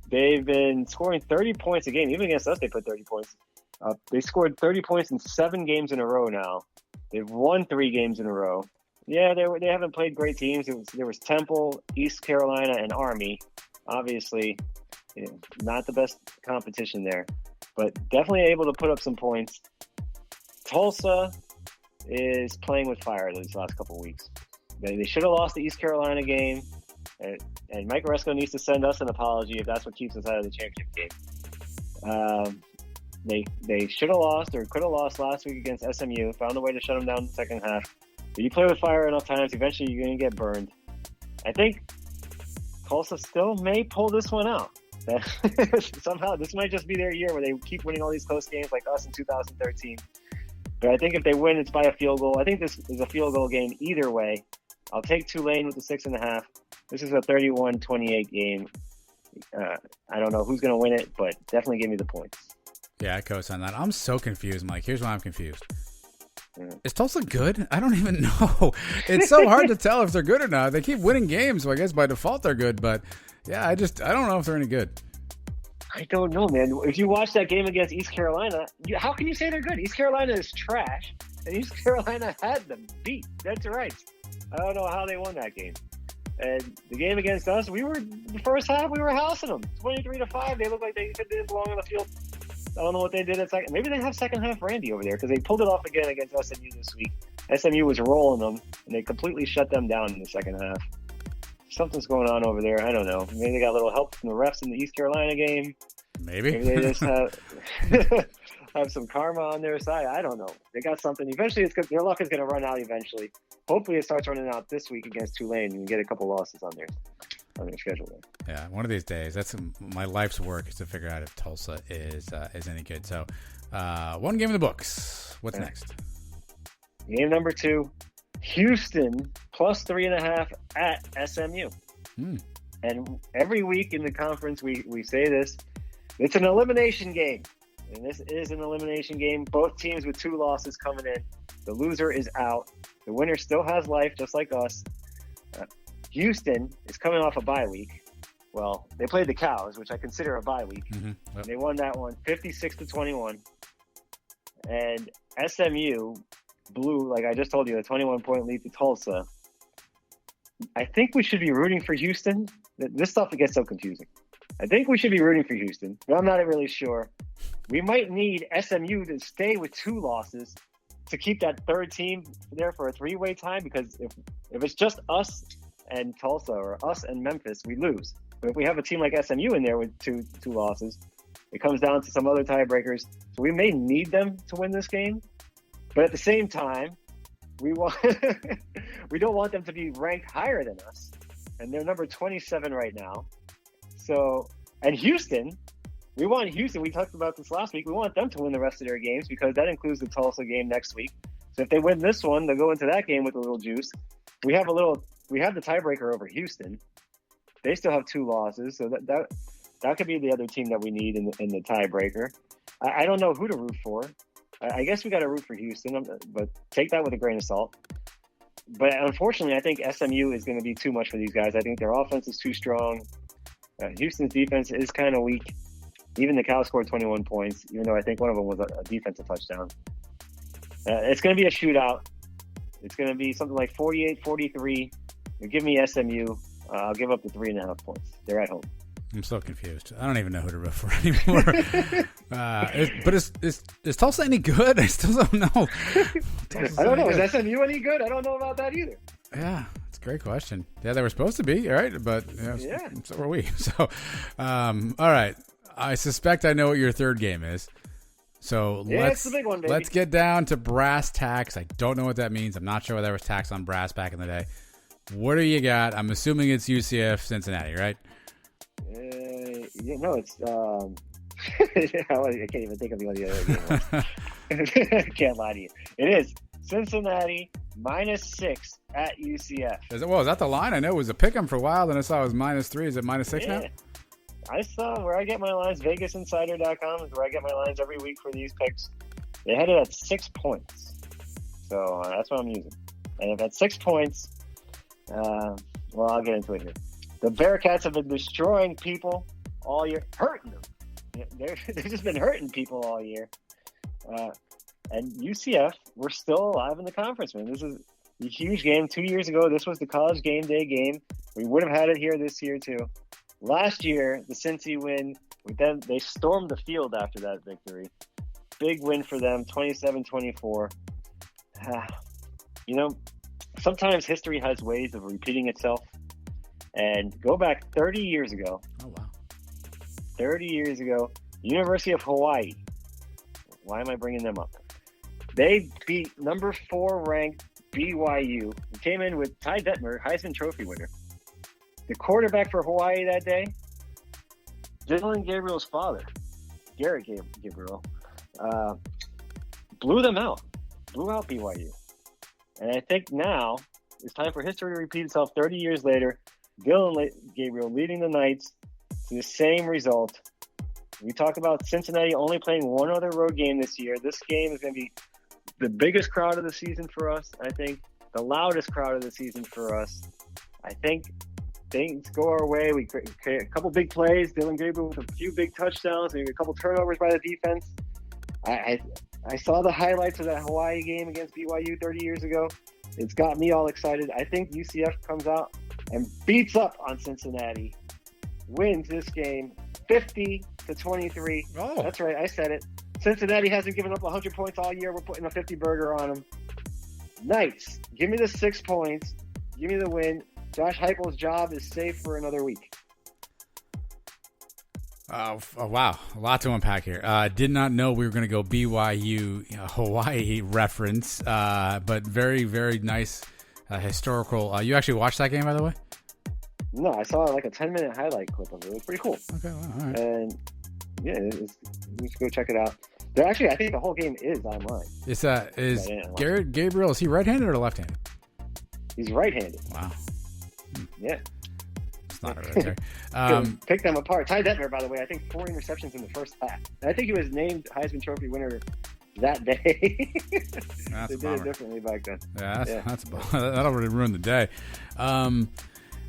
they've been scoring 30 points a game. Even against us, they put 30 points. They scored 30 points in 7 games in a row now. They've won 3 games in a row. Yeah, they haven't played great teams. There was Temple, East Carolina, and Army. Obviously, not the best competition there, but definitely able to put up some points. Tulsa is playing with fire these last couple of weeks. They should have lost the East Carolina game, and Mike Resco needs to send us an apology if that's what keeps us out of the championship game. They should have lost or could have lost last week against SMU, found a way to shut them down in the second half. But you play with fire enough times, eventually you're going to get burned. I think Tulsa still may pull this one out. Somehow, this might just be their year where they keep winning all these close games like us in 2013. But I think if they win, it's by a field goal. I think this is a field goal game either way. I'll take Tulane with the 6.5. This is a 31-28 game. I don't know who's going to win it, but definitely give me the points. Yeah, I co-sign that. I'm so confused, Mike. Here's why I'm confused. Is Tulsa good? I don't even know. It's so hard to tell if they're good or not. They keep winning games, so I guess by default they're good. But yeah, I don't know if they're any good. I don't know, man. If you watch that game against East Carolina, how can you say they're good? East Carolina is trash, and East Carolina had them beat. That's right. I don't know how they won that game. And the game against us, the first half, we were housing them 23-5. They looked like they didn't belong on the field. I don't know what they did at second. Maybe they have second half Randy over there because they pulled it off again against SMU this week. SMU was rolling them, and they completely shut them down in the second half. Something's going on over there. I don't know. Maybe they got a little help from the refs in the East Carolina game. Maybe they just have some karma on their side. I don't know. They got something. Eventually, their luck is going to run out eventually. Hopefully, it starts running out this week against Tulane and get a couple losses on their schedule there. Yeah, one of these days. That's my life's work is to figure out if Tulsa is any good. So, one game in the books. What's next? Game number 2, Houston plus 3.5 at SMU. And every week in the conference, we say this. It's an elimination game. And this is an elimination game. Both teams with 2 losses coming in. The loser is out. The winner still has life, just like us. Houston is coming off a bye week. Well, they played the Cows, which I consider a bye week. Mm-hmm. Yep. They won that one 56-21. And SMU blew, like I just told you, a 21-point lead to Tulsa. I think we should be rooting for Houston. This stuff gets so confusing. I think we should be rooting for Houston, but I'm not really sure. We might need SMU to stay with 2 losses to keep that third team there for a 3-way tie, because if it's just us and Tulsa or us and Memphis, we lose. But if we have a team like SMU in there with two losses, it comes down to some other tiebreakers. So we may need them to win this game. But at the same time, we don't want them to be ranked higher than us. And they're number 27 right now. So, and Houston, we want Houston. We talked about this last week. We want them to win the rest of their games because that includes the Tulsa game next week. So if they win this one, they'll go into that game with a little juice. We have the tiebreaker over Houston. They still have 2 losses, so that could be the other team that we need in the tiebreaker. I don't know who to root for. I guess we got to root for Houston, but take that with a grain of salt. But unfortunately, I think SMU is going to be too much for these guys. I think their offense is too strong. Houston's defense is kind of weak. Even the Cows scored 21 points, even though I think one of them was a defensive touchdown. It's going to be a shootout. It's going to be something like 48-43. Give me SMU. I'll give up the 3.5 points. They're at home. I'm so confused. I don't even know who to root for anymore. But is Tulsa any good? I still don't know. I don't know. Is SMU any good? I don't know about that either. Yeah, it's a great question. Yeah, they were supposed to be, right? But so were we. So, all right. I suspect I know what your third game is. So it's the big one, baby. Let's get down to brass tacks. I don't know what that means. I'm not sure whether there was tax on brass back in the day. What do you got? I'm assuming it's UCF Cincinnati, right? No, it's I can't even think of the other game. I can't lie to you. It is Cincinnati -6 at UCF. Is that the line? I know it was a pick 'em for a while, then I saw it was -3. Is it -6 now? I saw where I get my lines. VegasInsider.com is where I get my lines every week for these picks. They had it at 6 points. So that's what I'm using. And if at 6 points, well, I'll get into it here. The Bearcats have been destroying people all year, hurting them. They've just been hurting people all year. And UCF, we're still alive in the conference, man. This is a huge game. 2 years ago, this was the college game day game. We would have had it here this year, too. Last year, the Cincy win, they stormed the field after that victory. Big win for them, 27-24. Sometimes history has ways of repeating itself. And go back 30 years ago. Oh, wow. 30 years ago, University of Hawaii. Why am I bringing them up? They beat number 4 ranked BYU. Who came in with Ty Detmer, Heisman Trophy winner. The quarterback for Hawaii that day, Dylan Gabriel's father, Garrett Gabriel, blew them out. Blew out BYU. And I think now it's time for history to repeat itself 30 years later. Dylan Gabriel leading the Knights to the same result. We talked about Cincinnati only playing one other road game this year. This game is going to be the biggest crowd of the season for us, I think. The loudest crowd of the season for us. I think things go our way. We create a couple big plays. Dylan Gabriel with a few big touchdowns. And a couple turnovers by the defense. I saw the highlights of that Hawaii game against BYU 30 years ago. It's got me all excited. I think UCF comes out and beats up on Cincinnati. Wins this game 50-23. Oh. That's right. I said it. Cincinnati hasn't given up 100 points all year. We're putting a 50 burger on them. Nice. Give me the 6 points. Give me the win. Josh Heupel's job is safe for another week. Oh, wow. A lot to unpack here. Did not know we were going to go BYU Hawaii reference, but very, very nice historical. You actually watched that game, by the way? No, I saw like a 10-minute highlight clip of it. It was pretty cool. Okay, well, all right. And yeah, you should go check it out. They're actually, I think the whole game is online. Is Garrett Gabriel, is he right-handed or left-handed? He's right-handed. Wow. Yeah. It's not right there. Pick them apart. Ty Detmer, by the way, I think 4 interceptions in the first half. I think he was named Heisman Trophy winner that day. That's they did it differently back then. Yeah, that'll really ruin the day.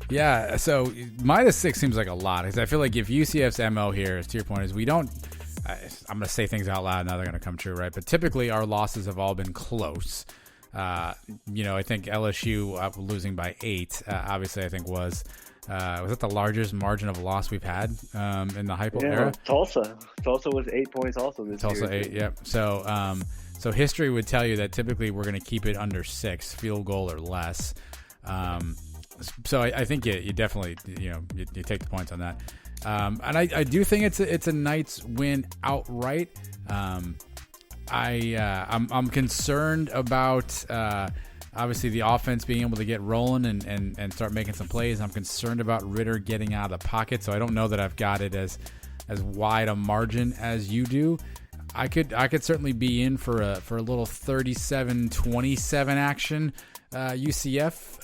Yeah, so -6 seems like a lot because I feel like if UCF's MO here, to your point, is we don't. I'm going to say things out loud now they're going to come true, right? But typically our losses have all been close. I think LSU losing by 8, obviously I think was that the largest margin of loss we've had in the Heupel era? Tulsa was 8 points also this year. Tulsa 8, yep. So history would tell you that typically we're going to keep it under 6, field goal or less. So I think you definitely you take the points on that, and I do think it's a Knights win outright. I'm concerned about obviously the offense being able to get rolling and start making some plays. I'm concerned about Ritter getting out of the pocket, so I don't know that I've got it as wide a margin as you do. I could certainly be in for a little 37-27 action UCF.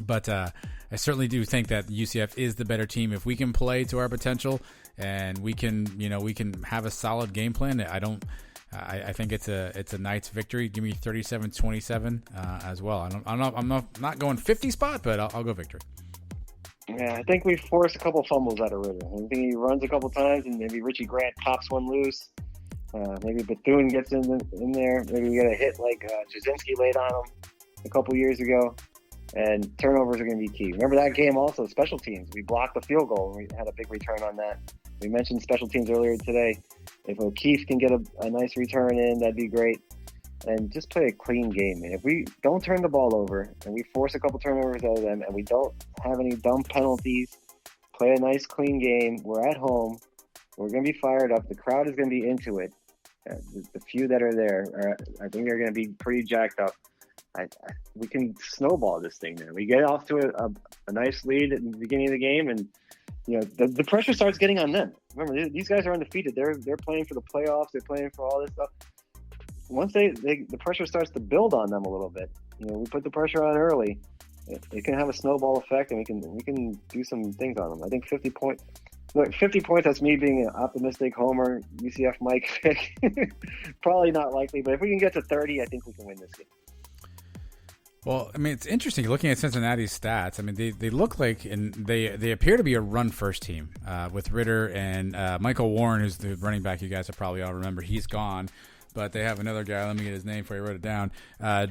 But I certainly do think that UCF is the better team. If we can play to our potential and we can have a solid game plan, I think it's a Knights victory. Give me 37-27 as well. I'm not going 50 spot, but I'll go victory. Yeah, I think we forced a couple fumbles out of Ritter. I think he runs a couple times, and maybe Richie Grant pops one loose. Maybe Bethune gets in there. Maybe we get a hit like Jasinski laid on him a couple years ago. And turnovers are going to be key. Remember that game also, special teams. We blocked the field goal, and we had a big return on that. We mentioned special teams earlier today. If O'Keefe can get a nice return in, that'd be great. And just play a clean game. And if we don't turn the ball over and we force a couple turnovers out of them and we don't have any dumb penalties, play a nice, clean game. We're at home. We're going to be fired up. The crowd is going to be into it. The few that are there, I think they're going to be pretty jacked up. We can snowball this thing now. We get off to a nice lead at the beginning of the game, and the pressure starts getting on them. Remember, these guys are undefeated. They're playing for the playoffs. They're playing for all this stuff. once the pressure starts to build on them a little bit, we put the pressure on early, it can have a snowball effect, and we can do some things on them. I think 50 points. Look, 50 points, that's me being an optimistic homer, UCF Mike pick. Probably not likely, but if we can get to 30, I think we can win this game. Well, I mean, it's interesting looking at Cincinnati's stats. I mean, they look like, and they appear to be a run-first team with Ritter and Michael Warren, who's the running back you guys have probably all remember. He's gone. But they have another guy. Let me get his name before I wrote it down.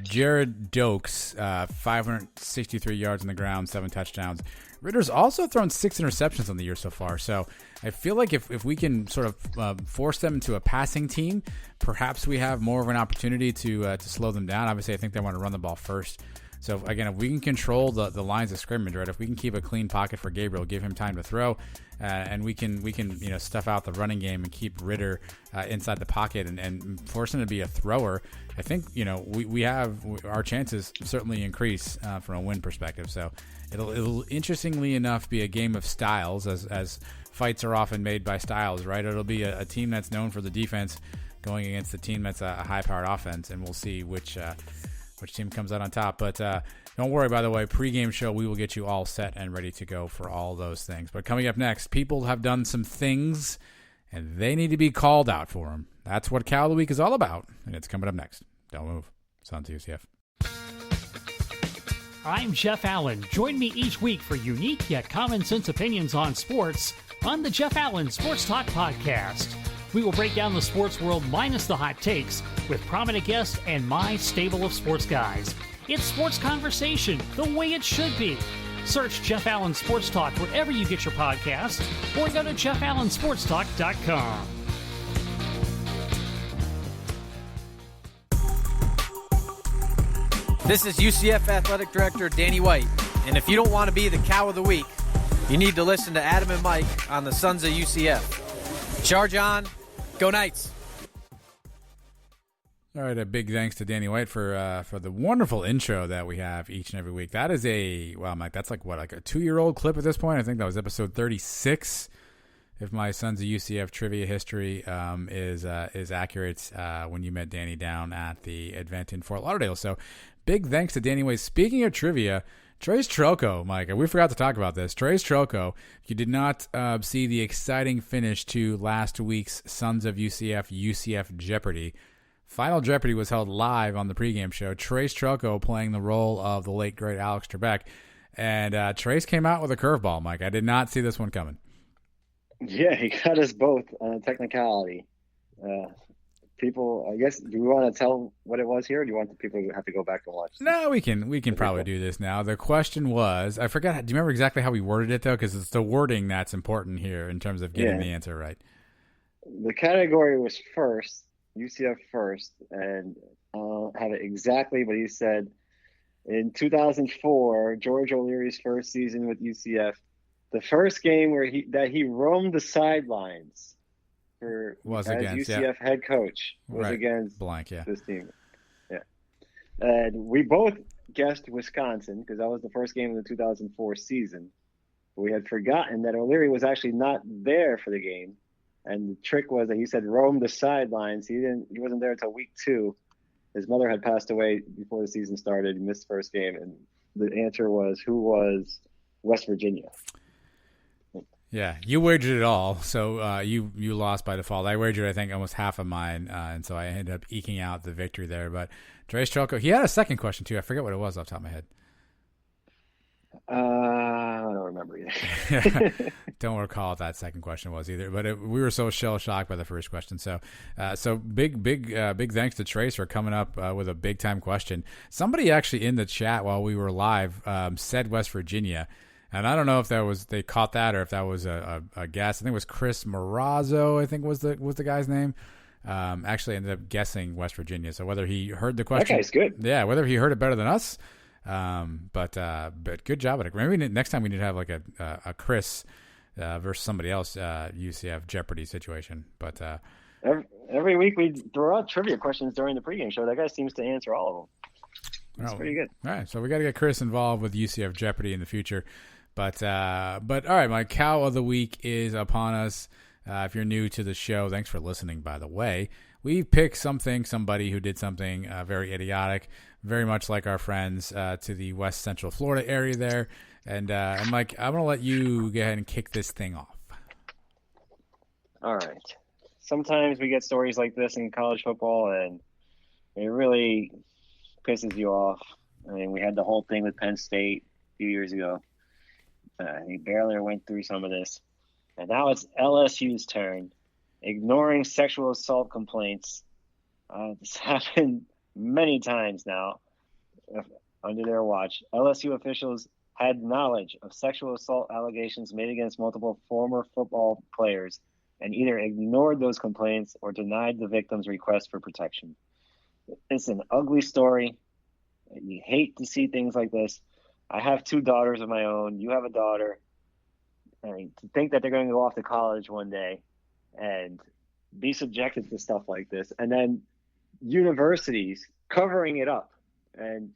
Jared Dokes, 563 yards on the ground, 7 touchdowns. Ritter's also thrown 6 interceptions on the year so far. So I feel like if we can sort of force them into a passing team, perhaps we have more of an opportunity to slow them down. Obviously, I think they want to run the ball first. So, again, if we can control the lines of scrimmage, right, if we can keep a clean pocket for Gabriel, give him time to throw, and we can stuff out the running game and keep Ritter inside the pocket and force him to be a thrower, I think, we have our chances certainly increase from a win perspective. So it'll interestingly enough be a game of styles, as fights are often made by styles, right? It'll be a team that's known for the defense going against a team that's a high-powered offense, and we'll see which team comes out on top. But don't worry, by the way, pregame show, we will get you all set and ready to go for all those things. But coming up next, people have done some things, and they need to be called out for them. That's what Cal of the Week is all about, and it's coming up next. Don't move. Sons of UCF. I'm Jeff Allen. Join me each week for unique yet common sense opinions on sports on the Jeff Allen Sports Talk Podcast. We will break down the sports world minus the hot takes with prominent guests and my stable of sports guys. It's sports conversation, the way it should be. Search Jeff Allen Sports Talk wherever you get your podcasts, or go to jeffallensportstalk.com. This is UCF Athletic Director Danny White, and if you don't want to be the cow of the week, you need to listen to Adam and Mike on the Sons of UCF. Charge on, go Knights! All right, a big thanks to Danny White for the wonderful intro that we have each and every week. That is Mike, that's like a 2-year-old clip at this point. I think that was episode 36. If my Sons of UCF trivia history is accurate, when you met Danny down at the event in Fort Lauderdale. So big thanks to Danny White. Speaking of trivia, Trace Trelko, Mike, we forgot to talk about this. Trace Trelko, if you did not see the exciting finish to last week's Sons of UCF Jeopardy! Final Jeopardy was held live on the pregame show. Trace Trelko playing the role of the late, great Alex Trebek. And Trace came out with a curveball, Mike. I did not see this one coming. Yeah, he got us both on a technicality. People, I guess, do we want to tell what it was here, or do you want the people to have to go back and watch? No, we can probably do this now. The question was, I forgot, do you remember exactly how we worded it, though? Because it's the wording that's important here in terms of getting the answer right. The category was first, UCF first, and I'll have it exactly, but he said, in 2004, George O'Leary's first season with UCF, the first game where he roamed the sidelines as UCF head coach was against this team. Yeah. And we both guessed Wisconsin because that was the first game of the 2004 season. But we had forgotten that O'Leary was actually not there for the game. And the trick was that he said roam the sidelines. He wasn't there until week 2. His mother had passed away before the season started. He missed the first game. And the answer was, who was West Virginia? Yeah, you wagered it all, so you lost by default. I wagered, I think, almost half of mine, and so I ended up eking out the victory there. But Trace Trelko, he had a second question, too. I forget what it was off the top of my head. I don't remember either. Don't recall what that second question was either, but we were so shell-shocked by the first question. So big thanks to Trace for coming up with a big-time question. Somebody actually in the chat while we were live said West Virginia. And I don't know if they caught that or if that was a guess. I think it was Chris Marazzo, I think was the guy's name. Actually ended up guessing West Virginia. So whether he heard the question, that guy's good. Yeah, whether he heard it better than us. But good job at it. Maybe next time we need to have like a Chris versus somebody else UCF Jeopardy situation. But every week we throw out trivia questions during the pregame show. That guy seems to answer all of them. That's pretty good. All right, so we got to get Chris involved with UCF Jeopardy in the future. But all right, my cow of the week is upon us. If you're new to the show, thanks for listening, by the way. We've picked somebody who did something very idiotic, very much like our friends to the West Central Florida area there. And Mike, I'm going to let you go ahead and kick this thing off. All right. Sometimes we get stories like this in college football, and it really pisses you off. I mean, we had the whole thing with Penn State a few years ago. He barely went through some of this. And now it's LSU's turn. Ignoring sexual assault complaints. This happened many times now under their watch. LSU officials had knowledge of sexual assault allegations made against multiple former football players and either ignored those complaints or denied the victim's request for protection. It's an ugly story. You hate to see things like this. I have 2 daughters of my own. You have a daughter. I mean, to think that they're going to go off to college one day and be subjected to stuff like this, and then universities covering it up and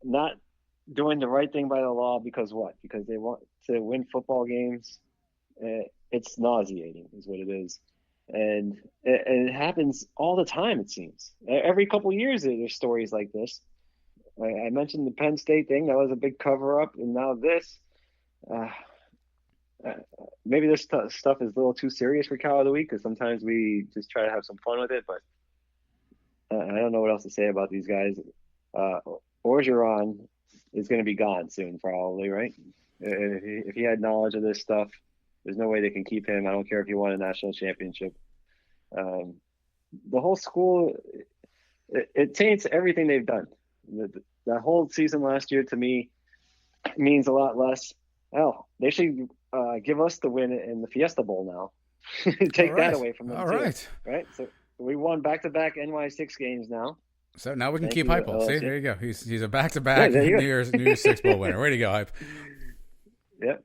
not doing the right thing by the law because what? Because they want to win football games. It's nauseating is what it is. And it happens all the time, it seems. Every couple of years there's stories like this. I mentioned the Penn State thing. That was a big cover-up. And now this. Maybe this stuff is a little too serious for Cow of the Week because sometimes we just try to have some fun with it. But I don't know what else to say about these guys. Orgeron is going to be gone soon, probably, right? If he had knowledge of this stuff, there's no way they can keep him. I don't care if he won a national championship. The whole school, it taints everything they've done. That whole season last year, to me, means a lot less. Hell, they should give us the win in the Fiesta Bowl now. Take that away from them, All too. right. So we won back-to-back NY6 games now. So now we can Thank keep you, Heupel. See, LSU. there you go. He's a back-to-back Yeah, New Year's Six Bowl winner. Way to go, Hype. Yep.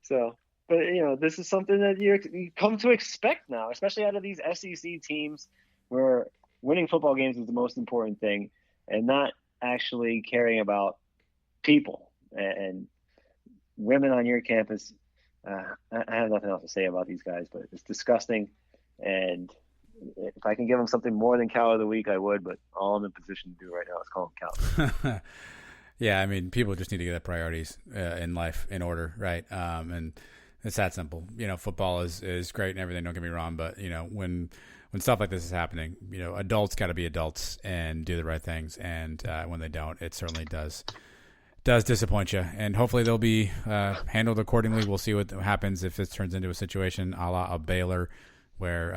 So, but this is something that you come to expect now, especially out of these SEC teams, where winning football games is the most important thing, and not actually caring about people and women on your campus. I have nothing else to say about these guys, but it's disgusting. And if I can give them something more than Cow of the Week, I would. But all I'm in position to do right now is call them Cow. Yeah, I mean, people just need to get their priorities in life in order, right? And it's that simple. Football is great and everything. Don't get me wrong, but when stuff like this is happening, adults got to be adults and do the right things. And when they don't, it certainly does disappoint you. And hopefully they'll be handled accordingly. We'll see what happens if this turns into a situation a la a Baylor, where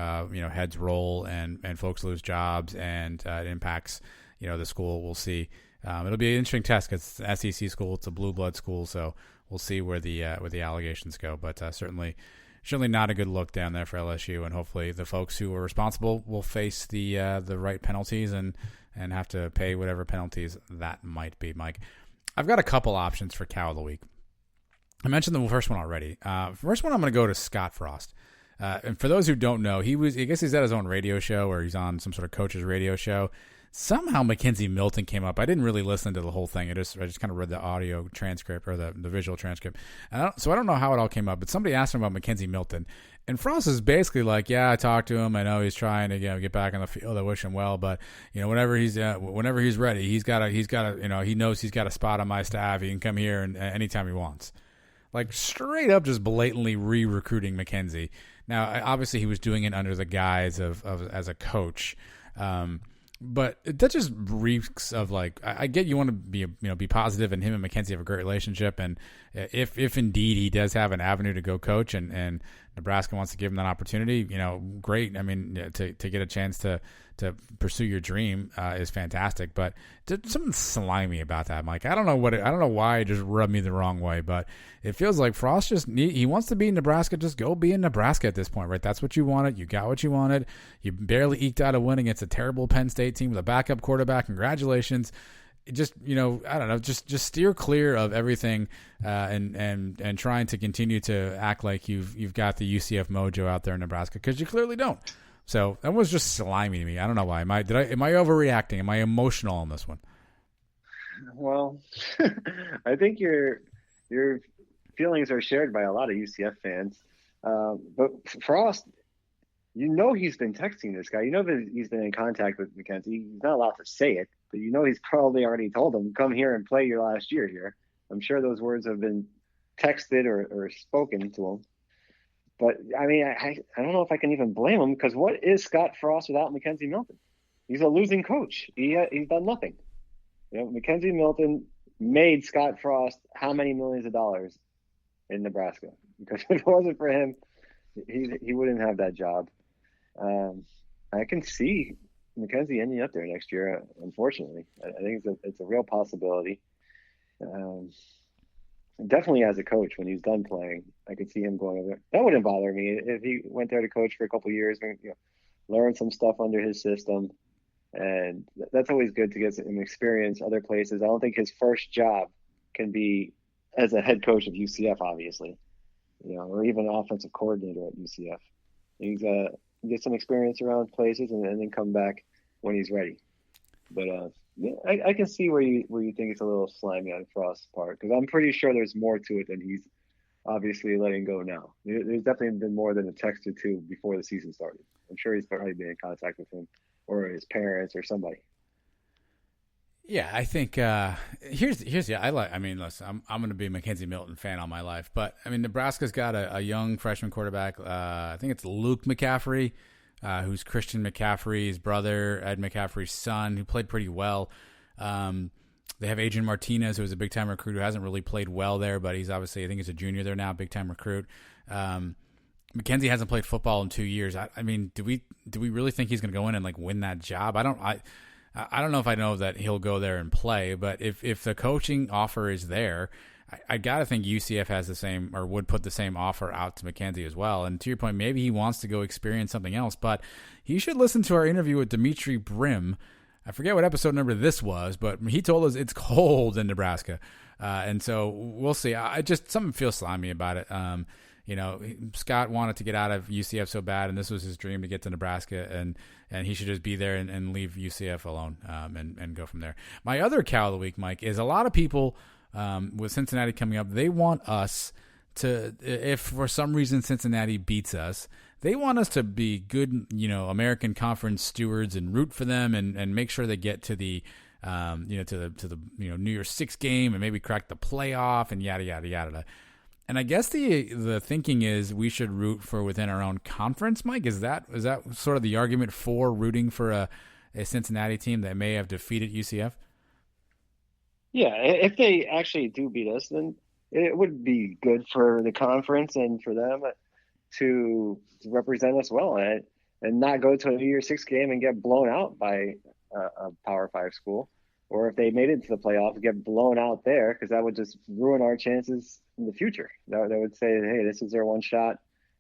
heads roll and folks lose jobs and it impacts the school. We'll see. It'll be an interesting test because it's an SEC school. It's a blue blood school, so we'll see where the allegations go. But certainly not a good look down there for LSU. And hopefully the folks who are responsible will face the right penalties and have to pay whatever penalties that might be. Mike, I've got a couple options for Cow of the Week. I mentioned the first one already. First one, I'm going to go to Scott Frost. And for those who don't know, I guess he's at his own radio show, or he's on some sort of coach's radio show. Somehow Mackenzie Milton came up. I didn't really listen to the whole thing. I just kind of read the audio transcript or the visual transcript. So I don't know how it all came up, but somebody asked him about Mackenzie Milton. And Frost is basically like, yeah, I talked to him. I know he's trying to get back on the field. I wish him well, but whenever he's ready, he knows he's got a spot on my staff. He can come here and anytime he wants. Like straight up, just blatantly re-recruiting Mackenzie. Now, obviously, he was doing it under the guise of as a coach, but that just reeks of like. I get you want to be positive, and him and Mackenzie have a great relationship, and if indeed he does have an avenue to go coach, and Nebraska wants to give him that opportunity, great. I mean, to get a chance to pursue your dream is fantastic, but there's something slimy about that, Mike. I don't know why it just rubbed me the wrong way, but it feels like Frost he wants to be in Nebraska. Just go be in Nebraska at this point, right? That's what you wanted. You got what you wanted. You barely eked out a win against a terrible Penn State team with a backup quarterback. Congratulations. Just I don't know, just steer clear of everything, and trying to continue to act like you've got the UCF mojo out there in Nebraska, because you clearly don't. So that was just slimy to me. I don't know why. Am I overreacting? Am I emotional on this one? Well, I think your feelings are shared by a lot of UCF fans. But Frost, You know he's been texting this guy. You know that he's been in contact with McKenzie. He's not allowed to say it, but you know he's probably already told him, come here and play your last year here. I'm sure those words have been texted or spoken to him. But, I mean, I don't know if I can even blame him, because what is Scott Frost without Mackenzie Milton? He's a losing coach. He's done nothing. You know, Mackenzie Milton made Scott Frost how many millions of dollars in Nebraska? Because if it wasn't for him, he wouldn't have that job. I can see Mackenzie ending up there next year. Unfortunately, I think it's a real possibility. Definitely as a coach, when he's done playing, I could see him going over there. That wouldn't bother me if he went there to coach for a couple of years and learn some stuff under his system. And that's always good to get some experience other places. I don't think his first job can be as a head coach of UCF, obviously, or even an offensive coordinator at UCF. He's get some experience around places and then come back when he's ready. But I can see where you think it's a little slimy on Frost's part, because I'm pretty sure there's more to it than he's obviously letting go now. There's definitely been more than a text or two before the season started. I'm sure he's probably been in contact with him or his parents or somebody. Yeah, I think here's I mean, listen, I'm going to be a Mackenzie Milton fan all my life, but I mean, Nebraska's got a young freshman quarterback. I think it's Luke McCaffrey, who's Christian McCaffrey's brother, Ed McCaffrey's son, who played pretty well. They have Adrian Martinez, who was a big time recruit, who hasn't really played well there, but he's obviously, I think he's a junior there now, big time recruit. Mackenzie hasn't played football in 2 years. I mean, do we really think he's going to go in and win that job? I don't know if I know that he'll go there and play, but if the coaching offer is there, I got to think UCF has the same, or would put the same offer out to Mackenzie as well. And to your point, maybe he wants to go experience something else, but he should listen to our interview with Dimitri Brim. I forget what episode number this was, but he told us it's cold in Nebraska. And so we'll see. Something feels slimy about it. Scott wanted to get out of UCF so bad, and this was his dream to get to Nebraska, and he should just be there and leave UCF alone and go from there. My other cow of the week, Mike, is a lot of people with Cincinnati coming up, they want us to, if for some reason Cincinnati beats us, they want us to be good, American Conference stewards and root for them and make sure they get to the to the New Year's Six game and maybe crack the playoff and yada yada yada. And I guess the thinking is we should root for within our own conference, Mike. Is that sort of the argument for rooting for a Cincinnati team that may have defeated UCF? Yeah, if they actually do beat us, then it would be good for the conference and for them to represent us well and not go to a New Year's Six game and get blown out by a Power 5 school. Or if they made it to the playoffs, get blown out there, because that would just ruin our chances in the future. That would say, hey, this is their one shot,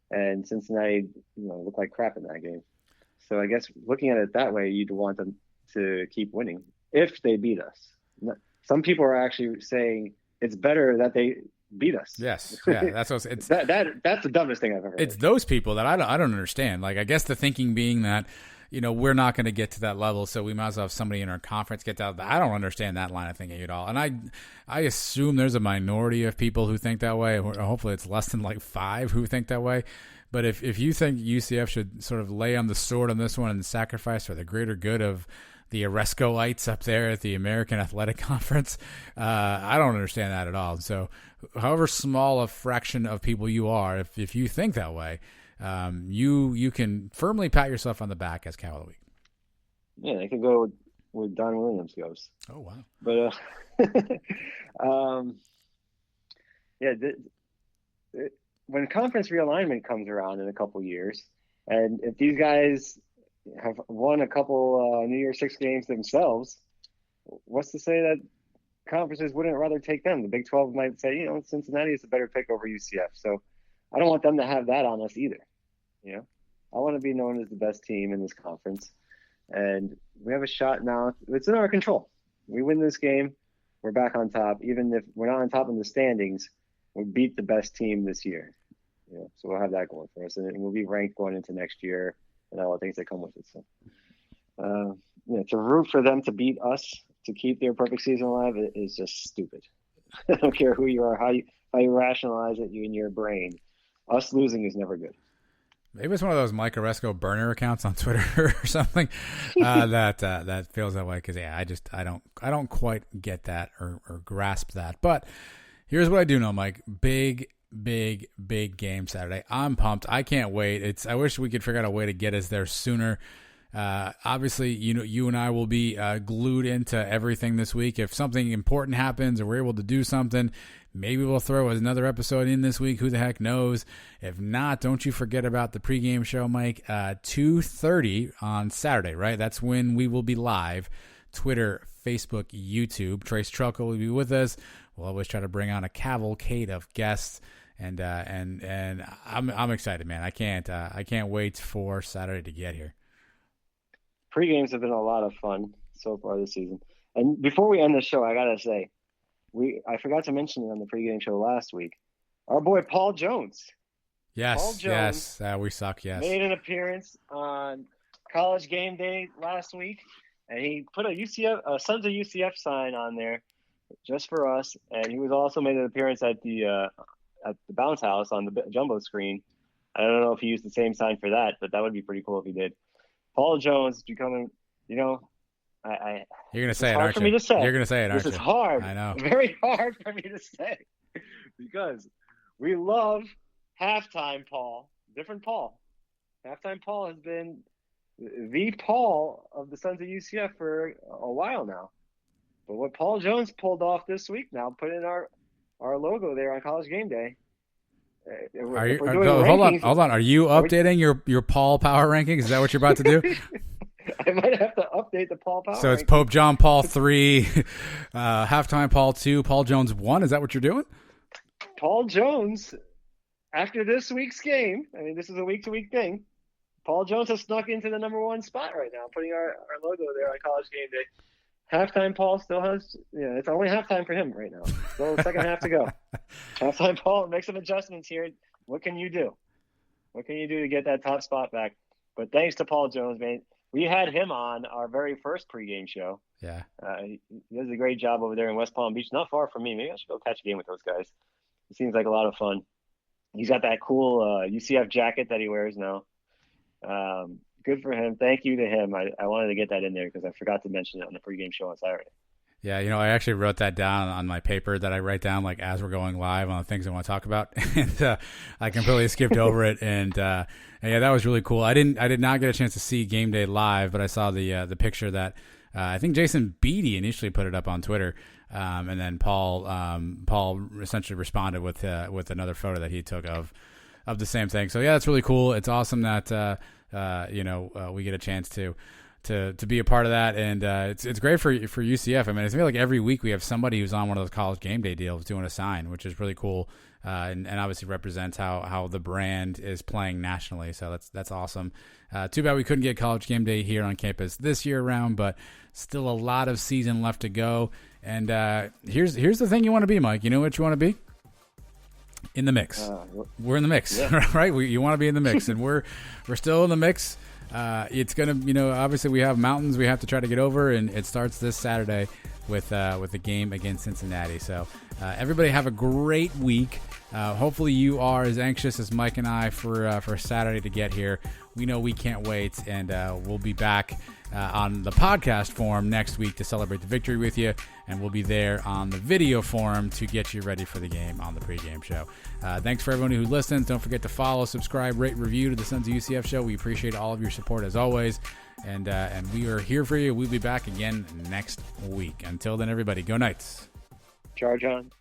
and Cincinnati, looked like crap in that game. So I guess looking at it that way, you'd want them to keep winning if they beat us. Some people are actually saying it's better that they beat us. Yes, yeah, that's what it's. That's the dumbest thing I've ever heard. It's those people that I don't understand. I guess the thinking being that, we're not going to get to that level, so we might as well have somebody in our conference get that. I don't understand that line of thinking at all. And I assume there's a minority of people who think that way. Or hopefully it's less than 5 who think that way. But if you think UCF should sort of lay on the sword on this one and sacrifice for the greater good of the Orescoites up there at the American Athletic Conference, I don't understand that at all. So however small a fraction of people you are, if you think that way, you can firmly pat yourself on the back as cow of the week. Yeah, they could go where Don Williams goes. Oh wow! But when conference realignment comes around in a couple years, and if these guys have won a couple New Year's Six games themselves, what's to say that conferences wouldn't rather take them? The Big 12 might say, Cincinnati is a better pick over UCF. So I don't want them to have that on us either. I want to be known as the best team in this conference, and we have a shot now. It's in our control. We win this game, we're back on top. Even if we're not on top in the standings, we beat the best team this year. So we'll have that going for us, and we'll be ranked going into next year and all the things that come with it. So, to root for them to beat us to keep their perfect season alive is just stupid. I don't care who you are, how you rationalize it in your brain. Us losing is never good. Maybe it's one of those Mike Oresco burner accounts on Twitter or something that feels that way. Because I don't quite get that or grasp that. But here's what I do know, Mike. Big game Saturday. I'm pumped. I can't wait. I wish we could figure out a way to get us there sooner. Obviously, you and I will be glued into everything this week. If something important happens or we're able to do something, maybe we'll throw another episode in this week. Who the heck knows? If not, don't you forget about the pregame show, Mike. 2:30 on Saturday, right? That's when we will be live. Twitter, Facebook, YouTube. Trace Truckle will be with us. We'll always try to bring on a cavalcade of guests. And I'm excited, man. I can't wait for Saturday to get here. Pre-games have been a lot of fun so far this season. And before we end the show, I gotta say, I forgot to mention it on the pre-game show last week. Our boy Paul Jones. Yes, we suck. Yes, made an appearance on College Game Day last week, and he put a Sons of UCF sign on there just for us. And he was also made an appearance at the bounce house on the jumbo screen. I don't know if he used the same sign for that, but that would be pretty cool if he did. Paul Jones is becoming, you're gonna say it, aren't you? Hard for me to say. You're gonna say it, aren't you? This is hard. I know. Very hard for me to say because we love halftime Paul. Different Paul. Halftime Paul has been the Paul of the Sons of UCF for a while now. But what Paul Jones pulled off this week now, put in our logo there on College Game Day. Hold on. Are you updating your Paul Power rankings? Is that what you're about to do? I might have to update the Paul Power. So it's Pope John Paul 3, halftime Paul 2, Paul Jones 1. Is that what you're doing? Paul Jones, after this week's game, this is a week-to-week thing. Paul Jones has snuck into the number 1 spot right now, putting our logo there on College Game Day. Halftime Paul still has, it's only halftime for him right now. Still the second half to go. Halftime Paul, make some adjustments here. What can you do? What can you do to get that top spot back? But thanks to Paul Jones, man. We had him on our very first pregame show. Yeah. He does a great job over there in West Palm Beach. Not far from me. Maybe I should go catch a game with those guys. It seems like a lot of fun. He's got that cool UCF jacket that he wears now. Good for him. Thank you to him. I wanted to get that in there because I forgot to mention it on the pregame show on Saturday. Yeah, I actually wrote that down on my paper that I write down like as we're going live on the things I want to talk about, and I completely skipped over it. And yeah, that was really cool. I did not get a chance to see Game Day live, but I saw the picture that I think Jason Beatty initially put it up on Twitter, and then Paul essentially responded with another photo that he took of the same thing. So yeah, that's really cool. It's awesome that we get a chance to be a part of that, and it's great for UCF. I feel like every week we have somebody who's on one of those College Game Day deals doing a sign, which is really cool, and obviously represents how the brand is playing nationally. So that's awesome. Too bad we couldn't get College Game Day here on campus this year around, but still a lot of season left to go. And here's the thing you want to be, Mike. You know what you want to be? In the mix. We're in the mix, yeah. Right? You want to be in the mix, and we're still in the mix. It's gonna, obviously we have mountains we have to try to get over, and it starts this Saturday with the game against Cincinnati. So everybody have a great week. Hopefully you are as anxious as Mike and I for Saturday to get here. We know we can't wait, and we'll be back on the podcast form next week to celebrate the victory with you, and we'll be there on the video form to get you ready for the game on the pregame show. Thanks for everyone who listens. Don't forget to follow, subscribe, rate, review to the Sons of UCF show. We appreciate all of your support as always, and we are here for you. We'll be back again next week. Until then, everybody, go Knights. Charge on.